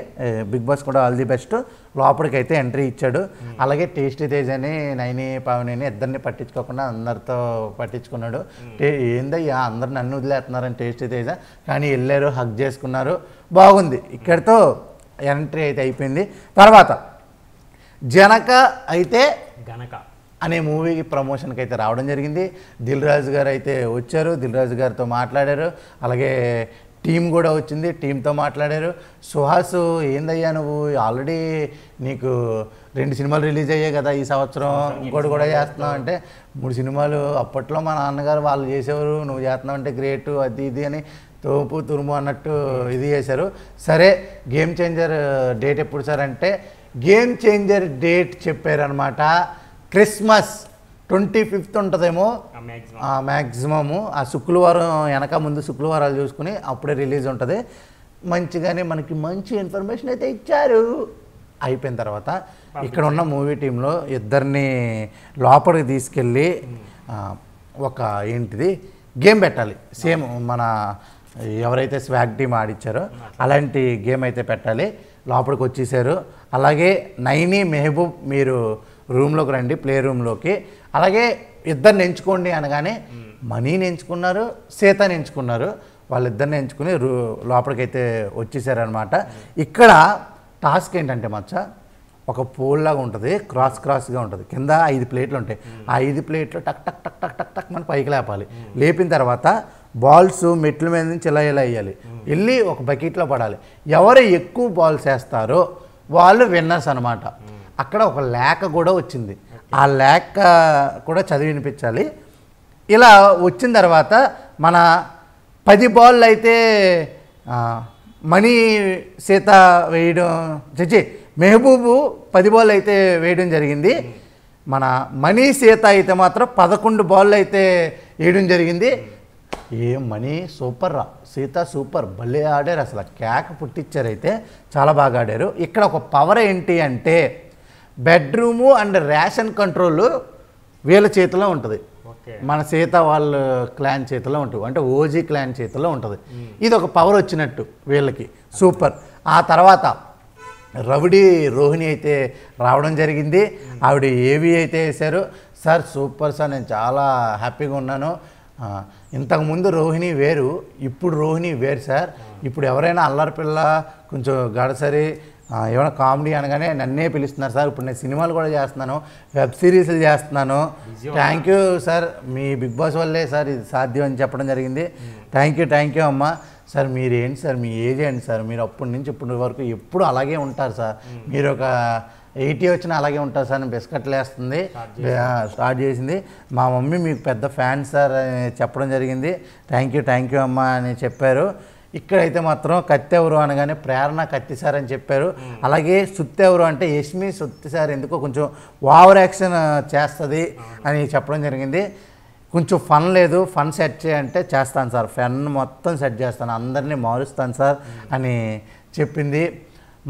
బిగ్ బాస్ కూడా ఆల్ ది బెస్ట్. లోపలికి అయితే ఎంట్రీ ఇచ్చాడు. అలాగే టేస్టీ తేజ్ అని నైని పావని ఇద్దరిని పట్టించుకోకుండా అందరితో పట్టించుకున్నాడు. ఏందయ్యా అందరు నన్ను వదిలేస్తున్నారని టేస్టీ తేజ, కానీ వెళ్ళారు, హగ్ చేసుకున్నారు, బాగుంది. ఇక్కడితో ఎంట్రీ అయితే అయిపోయింది. తర్వాత జనక అయితే గనక అనే మూవీకి ప్రమోషన్కి అయితే రావడం జరిగింది. దిల్ రాజు గారు అయితే వచ్చారు, దిల్ రాజు గారితో మాట్లాడారు. అలాగే టీం కూడా వచ్చింది, టీంతో మాట్లాడారు. సుహాసు ఏందయ్యా నువ్వు ఆల్రెడీ నీకు 2 సినిమాలు రిలీజ్ అయ్యాయి కదా ఈ సంవత్సరం, ఇంకోటి కూడా చేస్తున్నావు అంటే 3 సినిమాలు అప్పట్లో మా నాన్నగారు వాళ్ళు చేసేవారు, నువ్వు చేస్తున్నావు అంటే గ్రేటు అది ఇది అని తోపు తురుము అన్నట్టు ఇది చేశారు. సరే గేమ్ చేంజర్ డేట్ ఎప్పుడు సార్ అంటే గేమ్ చేంజర్ డేట్ చెప్పారనమాట. క్రిస్మస్ 25th ఉంటుందేమో మ్యాక్సిమము. ఆ శుక్రవారం వెనక ముందు శుక్రవారాలు చూసుకుని అప్పుడే రిలీజ్ ఉంటుంది. మంచిగానే మనకి మంచి ఇన్ఫర్మేషన్ అయితే ఇచ్చారు. అయిపోయిన తర్వాత ఇక్కడ ఉన్న మూవీ టీంలో ఇద్దరిని లోపలికి తీసుకెళ్ళి ఒక ఏంటిది గేమ్ పెట్టాలి. సేమ్ మన ఎవరైతే స్వాగ్ టీమ్ ఆడిచ్చారో అలాంటి గేమ్ అయితే పెట్టాలి. లోపలికి వచ్చేసారు. అలాగే నైని మెహబూబ్ మీరు రూమ్లోకి రండి, ప్లే రూమ్లోకి. అలాగే ఇద్దరిని ఎంచుకోండి అనగానే మనీని ఎంచుకున్నారు, సీతని ఎంచుకున్నారు. వాళ్ళిద్దరిని ఎంచుకుని లోపలికైతే వచ్చేసారనమాట. ఇక్కడ టాస్క్ ఏంటంటే మచ్చ ఒక పోల్ లాగా ఉంటుంది, క్రాస్గా ఉంటుంది. కింద 5 ప్లేట్లు ఉంటాయి. ఆ 5 ప్లేట్లు టక్ టక్ టక్ టక్ టక్ టక్ మనం పైకి లేపాలి. లేపిన తర్వాత బాల్స్ మెట్ల మీద నుంచి ఇలా వేయాలి, వెళ్ళి ఒక బకెట్లో పడాలి. ఎవరు ఎక్కువ బాల్స్ వేస్తారో వాళ్ళు విన్నర్స్ అనమాట. అక్కడ ఒక లేఖ కూడా వచ్చింది, ఆ లేఖ కూడా చదివి వినిపించాలి. ఇలా వచ్చిన తర్వాత మన 10 బాల్ అయితే మణి సీత వేయడం మెహబూబు 10 బాల్ అయితే వేయడం జరిగింది. మన మణి సీత అయితే మాత్రం 11 బాల్ అయితే వేయడం జరిగింది. మణి సూపర్ రా, సీత సూపర్, భలే ఆడారు, అసలు కేక పుట్టించారు, అయితే చాలా బాగా ఆడారు. ఇక్కడ ఒక పవర్ ఏంటి అంటే బెడ్రూము అండ్ రేషన్ కంట్రోల్ వీళ్ళ చేతిలో ఉంటుంది, మన సీత వాళ్ళ క్లాన్ చేతిలో ఉంటుంది, అంటే ఓజీ క్లాన్ చేతిలో ఉంటుంది. ఇది ఒక పవర్ వచ్చినట్టు వీళ్ళకి, సూపర్. ఆ తర్వాత రౌడీ రోహిణి అయితే రావడం జరిగింది. ఆవిడ ఏవి అయితే వేశారు. సార్ సూపర్ సార్, నేను చాలా హ్యాపీగా ఉన్నాను. ఇంతకుముందు రోహిణి వేరు, ఇప్పుడు రోహిణి వేరు సార్. ఇప్పుడు ఎవరైనా అల్లరి పిల్ల కొంచెం గడసరి ఏమైనా కామెడీ అనగానే నన్నే పిలుస్తున్నారు సార్. ఇప్పుడు నేను సినిమాలు కూడా చేస్తున్నాను, వెబ్ సిరీస్లు చేస్తున్నాను. థ్యాంక్ యూ సార్, మీ బిగ్ బాస్ వల్లే సార్ ఇది సాధ్యం అని చెప్పడం జరిగింది. థ్యాంక్ యూ అమ్మ. సార్ మీరు ఏంటి సార్, మీ ఏజ్ ఏంటి సార్, మీరు అప్పటి నుంచి ఇప్పటి వరకు ఎప్పుడు అలాగే ఉంటారు సార్, మీరు ఒక 80 వచ్చినా అలాగే ఉంటారు సార్ అని బిస్కెట్లు వేస్తుంది, స్టార్ట్ చేసింది. మా మమ్మీ మీకు పెద్ద ఫ్యాన్ సార్ అని చెప్పడం జరిగింది. థ్యాంక్ యూ అమ్మ అని చెప్పారు. ఇక్కడైతే మాత్రం కత్తి ఎవరు అనగానే ప్రేరణ కత్తి సార్ అని చెప్పారు. అలాగే సుత్తి ఎవరు అంటే యష్మి సుత్తి సార్ ఎందుకో కొంచెం ఓవర్ యాక్షన్ చేస్తుంది అని చెప్పడం జరిగింది. కొంచెం ఫన్ లేదు, ఫన్ సెట్ చేయంటే చేస్తాను సార్, ఫన్ మొత్తం సెట్ చేస్తాను, అందరినీ మారుస్తాను సార్ అని చెప్పింది.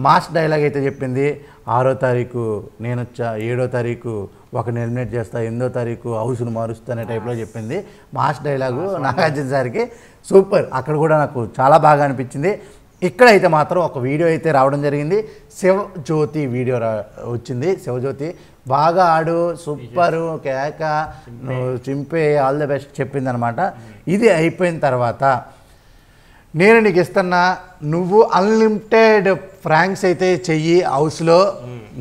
మాస్ డైలాగ్ అయితే చెప్పింది. 6వ తారీఖు నేను 7వ తారీఖు ఒకరిని ఎలిమినేట్ చేస్తా, 8వ తారీఖు హౌస్ను మారుస్తా అనే టైప్లో చెప్పింది. మాస్ డైలాగు నాగార్జున సార్కి సూపర్. అక్కడ కూడా నాకు చాలా బాగా అనిపించింది. ఇక్కడైతే మాత్రం ఒక వీడియో అయితే రావడం జరిగింది. శివజ్యోతి వీడియో వచ్చింది. శివజ్యోతి బాగా ఆడు, సూపరు, కేక, చింపే, ఆల్ ది బెస్ట్ చెప్పింది అనమాట. ఇది అయిపోయిన తర్వాత నేను నీకు ఇస్తున్నా, నువ్వు అన్లిమిటెడ్ ఫ్రాంక్స్ అయితే చెయ్యి హౌస్లో,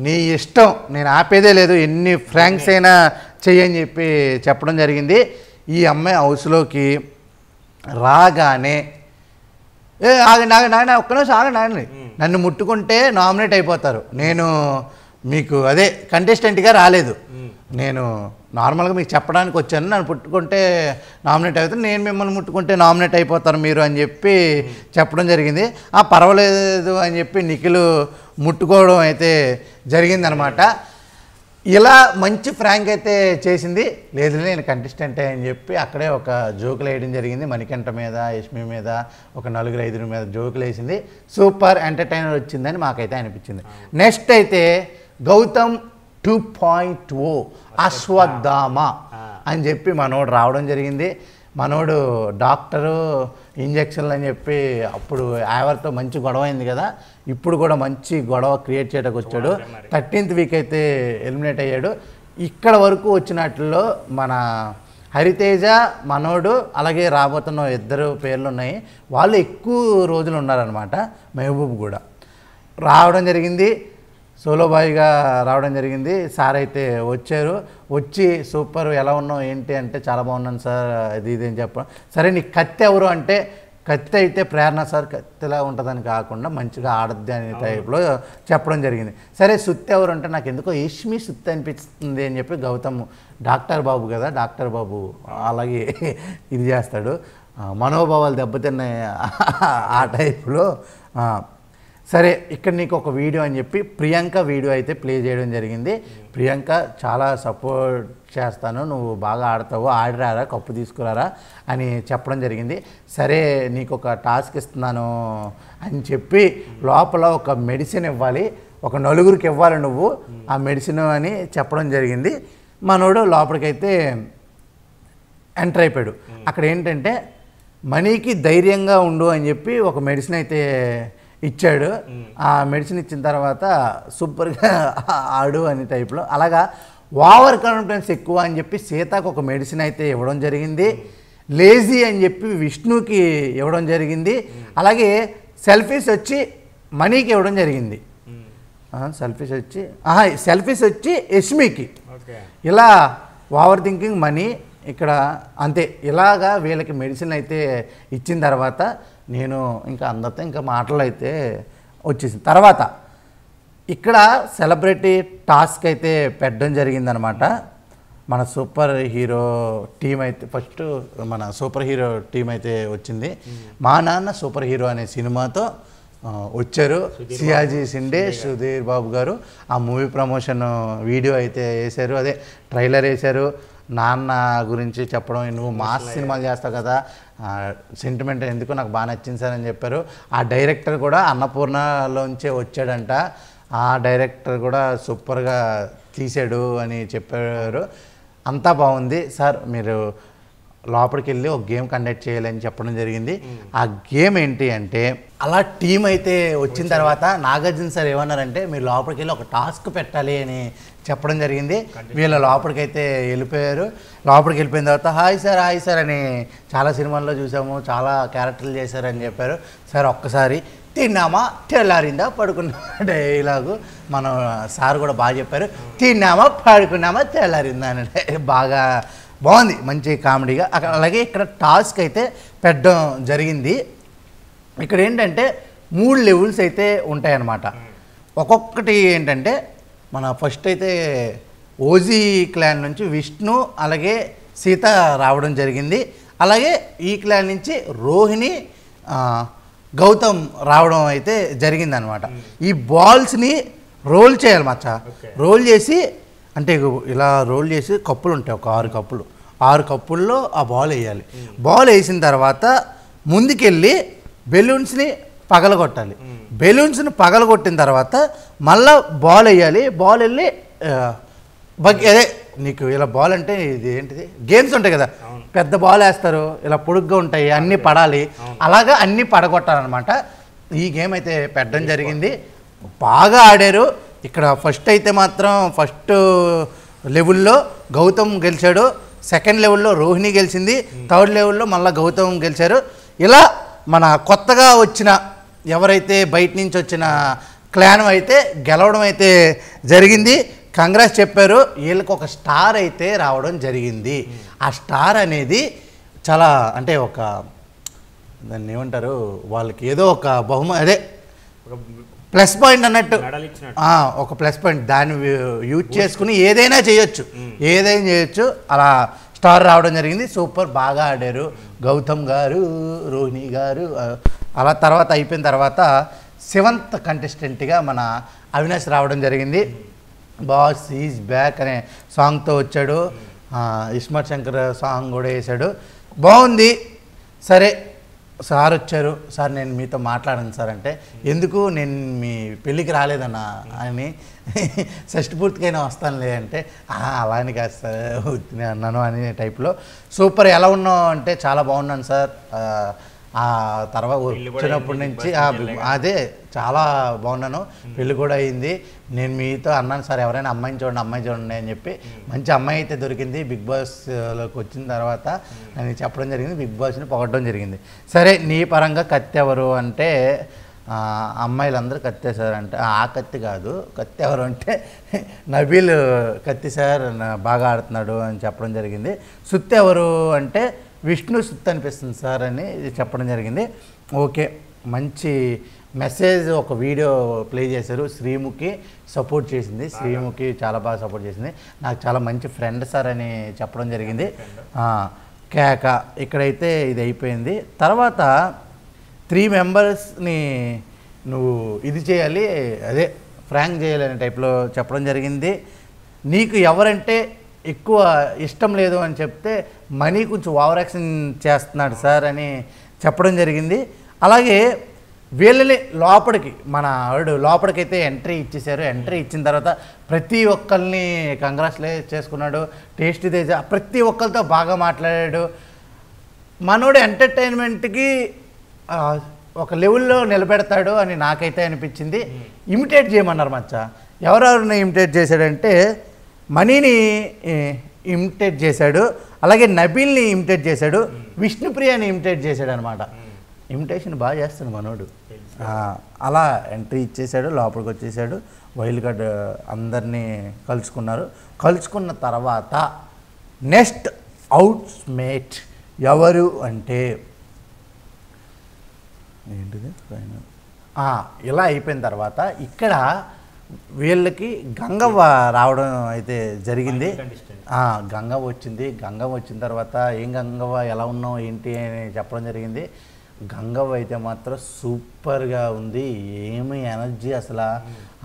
నీ ఇష్టం, నేను ఆపేదే లేదు, ఎన్ని ఫ్రాంక్స్ అయినా చెయ్యని చెప్పి చెప్పడం జరిగింది. ఈ అమ్మాయి హౌస్లోకి రాగానే ఆగండి ఆగండి ఆగండి ఒక్క నిమిషం ఆగండి ఆగండి, నన్ను ముట్టుకుంటే నామినేట్ అయిపోతారు, నేను మీకు అదే కంటెస్టెంట్గా రాలేదు, నేను నార్మల్గా మీకు చెప్పడానికి వచ్చాను, నన్ను ముట్టుకుంటే నామినేట్ అవుతాను, నేను మిమ్మల్ని ముట్టుకుంటే నామినేట్ అయిపోతారు మీరు అని చెప్పి చెప్పడం జరిగింది. పర్వాలేదు అని చెప్పి నిఖిల్ ముట్టుకోవడం అయితే జరిగిందనమాట. ఇలా మంచి ఫ్రాంక్ అయితే చేసింది. లేదు నేను కంటెస్టెంటే అని చెప్పి అక్కడే ఒక జోకులు వేయడం జరిగింది. మణికంఠ మీద, యష్మి మీద, ఒక 4-5 మీద జోకులు వేసింది. సూపర్ ఎంటర్టైనర్ వచ్చిందని మాకైతే అనిపించింది. నెక్స్ట్ అయితే గౌతమ్ 2.0 అశ్వత్థామ అని చెప్పి మనోడు రావడం జరిగింది. మనోడు డాక్టరు, ఇంజక్షన్లు అని చెప్పి అప్పుడు ఎవరితో మంచి గొడవ అయింది కదా, ఇప్పుడు కూడా మంచి గొడవ క్రియేట్ చేయడానికి వచ్చాడు. 13th వీక్ అయితే ఎలిమినేట్ అయ్యాడు. ఇక్కడ వరకు వచ్చినట్లో మన హరితేజ, మనోడు, అలాగే రాబోతున్న 2 పేర్లు ఉన్నాయి, వాళ్ళు ఎక్కువ రోజులు ఉన్నారనమాట. మెహబూబ్ కూడా రావడం జరిగింది, సోలో బాయ్గా రావడం జరిగింది. సార్ అయితే వచ్చారు, వచ్చి సూపర్ ఎలా ఉన్నావు ఏంటి అంటే చాలా బాగున్నాను సార్ అది ఇది అని చెప్పడం. సరే నీకు కత్తి ఎవరు అంటే కత్తి అయితే ప్రేరణ సార్, కత్తిలా ఉంటుందని కాకుండా మంచిగా ఆడద్ది అనే టైప్లో చెప్పడం జరిగింది. సరే సుత్తి ఎవరు అంటే నాకు ఎందుకో యష్మి సుత్తి అనిపిస్తుంది అని చెప్పి గౌతమ్ డాక్టర్ బాబు కదా, డాక్టర్ బాబు అలాగే ఇది చేస్తాడు, మనోభావాలు దెబ్బతిన్నాయి ఆ టైప్లో. సరే ఇక్కడ నీకు ఒక వీడియో అని చెప్పి ప్రియాంక వీడియో అయితే ప్లే చేయడం జరిగింది. ప్రియాంక చాలా సపోర్ట్ చేస్తాను, నువ్వు బాగా ఆడతావు, ఆడిరారా కప్పు తీసుకురారా అని చెప్పడం జరిగింది. సరే నీకు ఒక టాస్క్ ఇస్తున్నాను అని చెప్పి లోపల ఒక మెడిసిన్ ఇవ్వాలి, ఒక 4గురికి ఇవ్వాలి నువ్వు ఆ మెడిసిన్ అని చెప్పడం జరిగింది. మనోడు లోపలికైతే ఎంటర్ అయిపోయాడు. అక్కడ ఏంటంటే మనీకి ధైర్యంగా ఉండు అని చెప్పి ఒక మెడిసిన్ అయితే ఇచ్చాడు. ఆ మెడిసిన్ ఇచ్చిన తర్వాత సూపర్గా ఆడు అనే టైప్లో, అలాగా ఓవర్ కాన్ఫిడెన్స్ ఎక్కువ అని చెప్పి సీతకు ఒక మెడిసిన్ అయితే ఇవ్వడం జరిగింది. లేజీ అని చెప్పి విష్ణుకి ఇవ్వడం జరిగింది. అలాగే సెల్ఫీస్ వచ్చి మనీకి ఇవ్వడం జరిగింది. సెల్ఫీస్ వచ్చి యష్మికి. ఇలా ఓవర్ థింకింగ్ మనీ ఇక్కడ అంతే. ఇలాగా వీళ్ళకి మెడిసిన్ అయితే ఇచ్చిన తర్వాత నేను ఇంకా అందరితో ఇంకా మాటలు అయితే వచ్చేసింది. తర్వాత ఇక్కడ సెలబ్రిటీ టాస్క్ అయితే పెట్టడం జరిగిందనమాట. మన సూపర్ హీరో టీం అయితే ఫస్ట్ మన సూపర్ హీరో టీం అయితే వచ్చింది. మా నాన్న సూపర్ హీరో అనే సినిమాతో వచ్చారు. సియాజీ సిండే, సుధీర్ బాబు గారు ఆ మూవీ ప్రమోషన్ వీడియో అయితే వేశారు, అదే ట్రైలర్ వేశారు. నాన్న గురించి చెప్పడం, నువ్వు మాస్ సినిమాలు చేస్తావు కదా, సెంటిమెంట్ ఎందుకు నాకు బాగా నచ్చింది సార్ అని చెప్పారు. ఆ డైరెక్టర్ కూడా అన్నపూర్ణలోంచే వచ్చాడంట, ఆ డైరెక్టర్ కూడా సూపర్గా తీసాడు అని చెప్పారు. అంతా బాగుంది సార్, మీరు లోపలికి వెళ్ళి ఒక గేమ్ కండక్ట్ చేయాలని చెప్పడం జరిగింది. ఆ గేమ్ ఏంటి అంటే, అలా టీం అయితే వచ్చిన తర్వాత నాగార్జున సార్ ఏమన్నారంటే మీరు లోపలికి వెళ్ళి ఒక టాస్క్ పెట్టాలి అని చెప్పడం జరిగింది. వీళ్ళ లోపలికైతే వెళ్ళిపోయారు. లోపలికి వెళ్ళిపోయిన తర్వాత హాయ్ సార్ అని చాలా సినిమాల్లో చూసాము, చాలా క్యారెక్టర్లు చేశారని చెప్పారు. సార్ ఒక్కసారి తిన్నామా తెల్లారిందా పడుకున్నా డైలాగు మన సార్ కూడా బాగా చెప్పారు. తిన్నామా పడుకున్నామా తెల్లారిందా అంటే బాగా బాగుంది, మంచి కామెడీగా. అలాగే ఇక్కడ టాస్క్ అయితే పెట్టడం జరిగింది. ఇక్కడ ఏంటంటే 3 లెవెల్స్ అయితే ఉంటాయన్నమాట. ఒక్కొక్కటి ఏంటంటే మన ఫస్ట్ అయితే ఓజీ క్లాన్ నుంచి విష్ణు అలాగే సీత రావడం జరిగింది. అలాగే ఈ క్లాన్ నుంచి రోహిణి, గౌతమ్ రావడం అయితే జరిగిందనమాట. ఈ బాల్స్ని రోల్ చేయాలి మచ్చ. రోల్ చేసి అంటే ఇలా రోల్ చేసి కప్పులు ఉంటాయి, ఒక 6 కప్పులు, 6 కప్పుల్లో ఆ బాల్ వేయాలి. బాల్ వేసిన తర్వాత ముందుకెళ్ళి బెలూన్స్ని పగలగొట్టాలి. బెలూన్స్ని పగలగొట్టిన తర్వాత మళ్ళీ బాల్ వేయాలి. బాల్ వెళ్ళి అదే నీకు ఇలా బాల్ అంటే ఇది ఏంటిది గేమ్స్ ఉంటాయి కదా, పెద్ద బాల్ వేస్తారు, ఇలా పొడుగ్గా ఉంటాయి, అన్నీ పడాలి, అలాగా అన్నీ పడగొట్టాలన్నమాట. ఈ గేమ్ అయితే పెట్టడం జరిగింది. బాగా ఆడారు. ఇక్కడ ఫస్ట్ అయితే మాత్రం ఫస్ట్ లెవెల్లో గౌతమ్ గెలిచాడు, సెకండ్ లెవెల్లో రోహిణి గెలిచింది, థర్డ్ లెవెల్లో మళ్ళీ గౌతమ్ గెలిచారు. ఇలా మన కొత్తగా వచ్చిన ఎవరైతే బయట నుంచి వచ్చిన క్లాన్ అయితే గెలవడం అయితే జరిగింది. కంగ్రాట్స్ చెప్పారు. వీళ్ళకి ఒక స్టార్ అయితే రావడం జరిగింది. ఆ స్టార్ అనేది చాలా అంటే ఒక దాన్ని ఏమంటారు, వాళ్ళకి ఏదో ఒక అదే ప్లస్ పాయింట్ అన్నట్టు, ఒక ప్లస్ పాయింట్, దాన్ని యూజ్ చేసుకుని ఏదైనా చేయొచ్చు. అలా స్టార్ రావడం జరిగింది. సూపర్, బాగా ఆడారు గౌతమ్ గారు, రోహిణి గారు. అలా తర్వాత అయిపోయిన తర్వాత 7th కంటెస్టెంట్గా మన అవినాష్ రావడం జరిగింది. బాస్ ఈజ్ బ్యాక్ అనే సాంగ్తో వచ్చాడు. ఇస్మార్ట్ శంకర్ సాంగ్ కూడా వేసాడు, బాగుంది. సరే సార్ వచ్చారు, సార్ నేను మీతో మాట్లాడాను సార్ అంటే, ఎందుకు నేను మీ పెళ్ళికి రాలేదన్నా అని, షష్టి పూర్తికైనా వస్తానులే అంటే, అలానే కాదు సార్ అన్నాను అనే టైప్లో. సూపర్, ఎలా ఉన్నావు అంటే చాలా బాగున్నాను సార్, ఆ తర్వాత వచ్చినప్పటి నుంచి అదే చాలా బాగున్నాను, పెళ్ళి కూడా అయింది, నేను మీతో అన్నాను సార్ ఎవరైనా అమ్మాయిని చూడండి అని చెప్పి మంచి అమ్మాయి అయితే దొరికింది. బిగ్ బాస్లోకి వచ్చిన తర్వాత నేను చెప్పడం జరిగింది, బిగ్ బాస్ని పొగడడం జరిగింది. సరే నీ పరంగా కత్తి ఎవరు అంటే, అమ్మాయిలందరూ కత్తే సార్ అంటే, ఆ కత్తి కాదు, కత్తి ఎవరు అంటే నబీల్ కత్తి సార్ బాగా ఆడుతున్నాడు అని చెప్పడం జరిగింది. సుత్తి ఎవరు అంటే విష్ణు సుత్ అనిపిస్తుంది సార్ అని చెప్పడం జరిగింది. ఓకే, మంచి మెసేజ్, ఒక వీడియో ప్లే చేశారు. శ్రీముఖి సపోర్ట్ చేసింది, శ్రీముఖి చాలా బాగా సపోర్ట్ చేసింది, నాకు చాలా మంచి ఫ్రెండ్ సార్ అని చెప్పడం జరిగింది. కేక ఇక్కడైతే ఇది అయిపోయింది. తర్వాత 3 మెంబర్స్ని నువ్వు ఇది చేయాలి, అదే ఫ్రాంక్ చేయాలి అనే టైప్లో చెప్పడం జరిగింది. నీకు ఎవరంటే ఎక్కువ ఇష్టం లేదు అని చెప్తే మనీ కొంచెం ఓవర్ యాక్షన్ చేస్తున్నాడు సార్ అని చెప్పడం జరిగింది. అలాగే వీళ్ళని లోపలికి మన వాడు లోపలికైతే ఎంట్రీ ఇచ్చేసారు. ఎంట్రీ ఇచ్చిన తర్వాత ప్రతి ఒక్కరిని కంగ్రాచులేట్ చేసుకున్నాడు. టేస్టీ తేజ ప్రతి ఒక్కరితో బాగా మాట్లాడాడు. మనోడు ఎంటర్టైన్మెంట్కి ఒక లెవెల్లో నిలబెడతాడు అని నాకైతే అనిపించింది. ఇమిటేట్ చేయమన్నారు మచ్చ. ఎవరెవరిని ఇమిటేట్ చేశాడంటే మనీని ఇమిటేట్ చేశాడు, అలాగే నబీల్ని ఇమిటేట్ చేశాడు, విష్ణుప్రియని ఇమిటేట్ చేశాడు అనమాట. ఇమిటేషన్ బాగా చేస్తాడు మనోడు. అలా ఎంట్రీ ఇచ్చేసాడు, లోపలికి వచ్చేసాడు. వైల్డ్ కార్డ్ అందరినీ కలుసుకున్న తర్వాత నెక్స్ట్ అవుట్స్మేట్ ఎవరు అంటే ఏంటిది ఇలా అయిపోయిన తర్వాత ఇక్కడ వీళ్ళకి గంగవ్వ రావడం అయితే జరిగింది. గంగవ్వ వచ్చింది. గంగవ్వ వచ్చిన తర్వాత ఏం గంగవ్వ ఎలా ఉన్నావు ఏంటి అని చెప్పడం జరిగింది. గంగవ్వ అయితే మాత్రం సూపర్గా ఉంది, ఏమి ఎనర్జీ అసలు,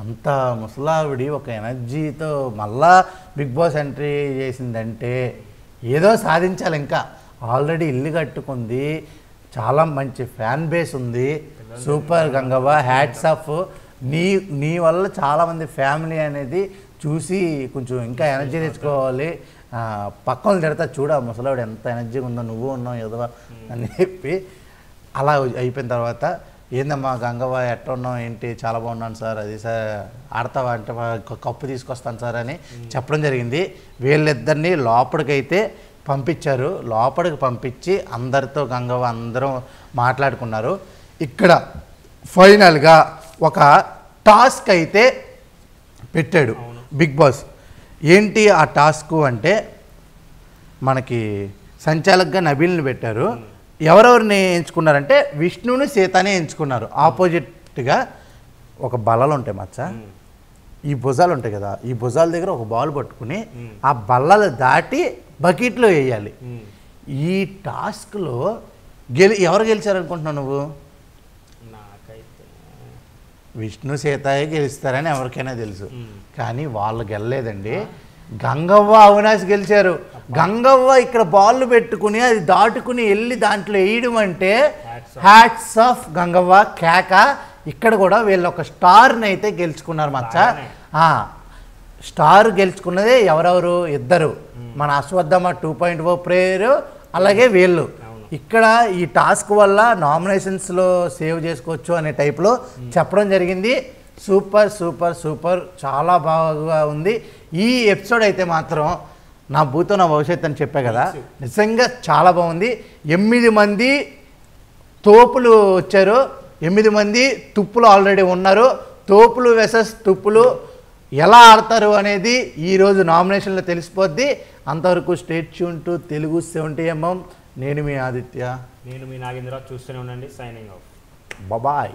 అంత ముసలావిడి ఒక ఎనర్జీతో మళ్ళా బిగ్ బాస్ ఎంట్రీ చేసిందంటే ఏదో సాధించాలి. ఇంకా ఆల్రెడీ ఇల్లు కట్టుకుంది, చాలా మంచి ఫ్యాన్ బేస్ ఉంది. Super Gangavva, hats off. నీ వల్ల చాలామంది ఫ్యామిలీ అనేది చూసి కొంచెం ఇంకా ఎనర్జీ తెచ్చుకోవాలి. పక్కన తిడతా చూడ ముసలావిడ ఎంత ఎనర్జీగా ఉందో, నువ్వు ఉన్నావు ఏదో అని చెప్పి అలా అయిపోయిన తర్వాత ఏందమ్మా గంగవ్వ ఎట్లా ఉన్నావు ఏంటి, చాలా బాగున్నాను సార్, అది సార్ ఆడతావా అంటే కప్పు తీసుకొస్తాను సార్ అని చెప్పడం జరిగింది. వీళ్ళిద్దరినీ లోపలికైతే పంపించారు. లోపలికి పంపించి అందరితో గంగవ్వ అందరం మాట్లాడుకున్నారు. ఇక్కడ ఫైనల్గా ఒక టాస్క్ అయితే పెట్టాడు బిగ్ బాస్. ఏంటి ఆ టాస్క్ అంటే మనకి సంచాలకుగా నబీల్ని పెట్టారు. ఎవరెవరిని ఎంచుకున్నారంటే విష్ణుని సీతనే ఎంచుకున్నారు. ఆపోజిట్గా ఒక బల్లలు ఉంటాయి మచ్చ, ఈ భుజాలు ఉంటాయి కదా, ఈ భుజాల దగ్గర ఒక బాల్ పట్టుకుని ఆ బల్లలు దాటి బకెట్లో వేయాలి. ఈ టాస్క్లో ఎవరు గెలిచారనుకుంటున్నావు నువ్వు? విష్ణు సీతయ్య గెలుస్తారని ఎవరికైనా తెలుసు, కానీ వాళ్ళు గెలలేదండి. గంగవ్వ అవినాష్ గెలిచారు. గంగవ్వ ఇక్కడ బాల్ పెట్టుకుని అది దాటుకుని వెళ్ళి దాంట్లో వేయడం అంటే హ్యాట్స్ ఆఫ్ గంగవ్వ, కేక. ఇక్కడ కూడా వీళ్ళు ఒక స్టార్ని అయితే గెలుచుకున్నారు మచ్చ. స్టార్ గెలుచుకున్నదే ఎవరెవరు? ఇద్దరు, మన అశ్వత్థామ 2.0 ప్లేయరు, అలాగే వీళ్ళు. ఇక్కడ ఈ టాస్క్ వల్ల నామినేషన్స్లో సేవ్ చేసుకోవచ్చు అనే టైప్లో చెప్పడం జరిగింది. సూపర్ సూపర్ సూపర్, చాలా బాగా ఉంది ఈ ఎపిసోడ్ అయితే మాత్రం. నా భూతో నా భవిష్యత్తు అని చెప్పా కదా, నిజంగా చాలా బాగుంది. 8 మంది తోపులు వచ్చారు, 8 మంది తుప్పులు ఆల్రెడీ ఉన్నారు. తోపులు వెసస్ తుప్పులు ఎలా ఆడతారు అనేది ఈరోజు నామినేషన్లో తెలిసిపోద్ది. అంతవరకు state tune to Telugu 70mm. నేను మీ ఆదిత్య,
నేను మీ నాగేంద్ర. చూస్తూనే ఉండండి. Signing off.
బాయ్.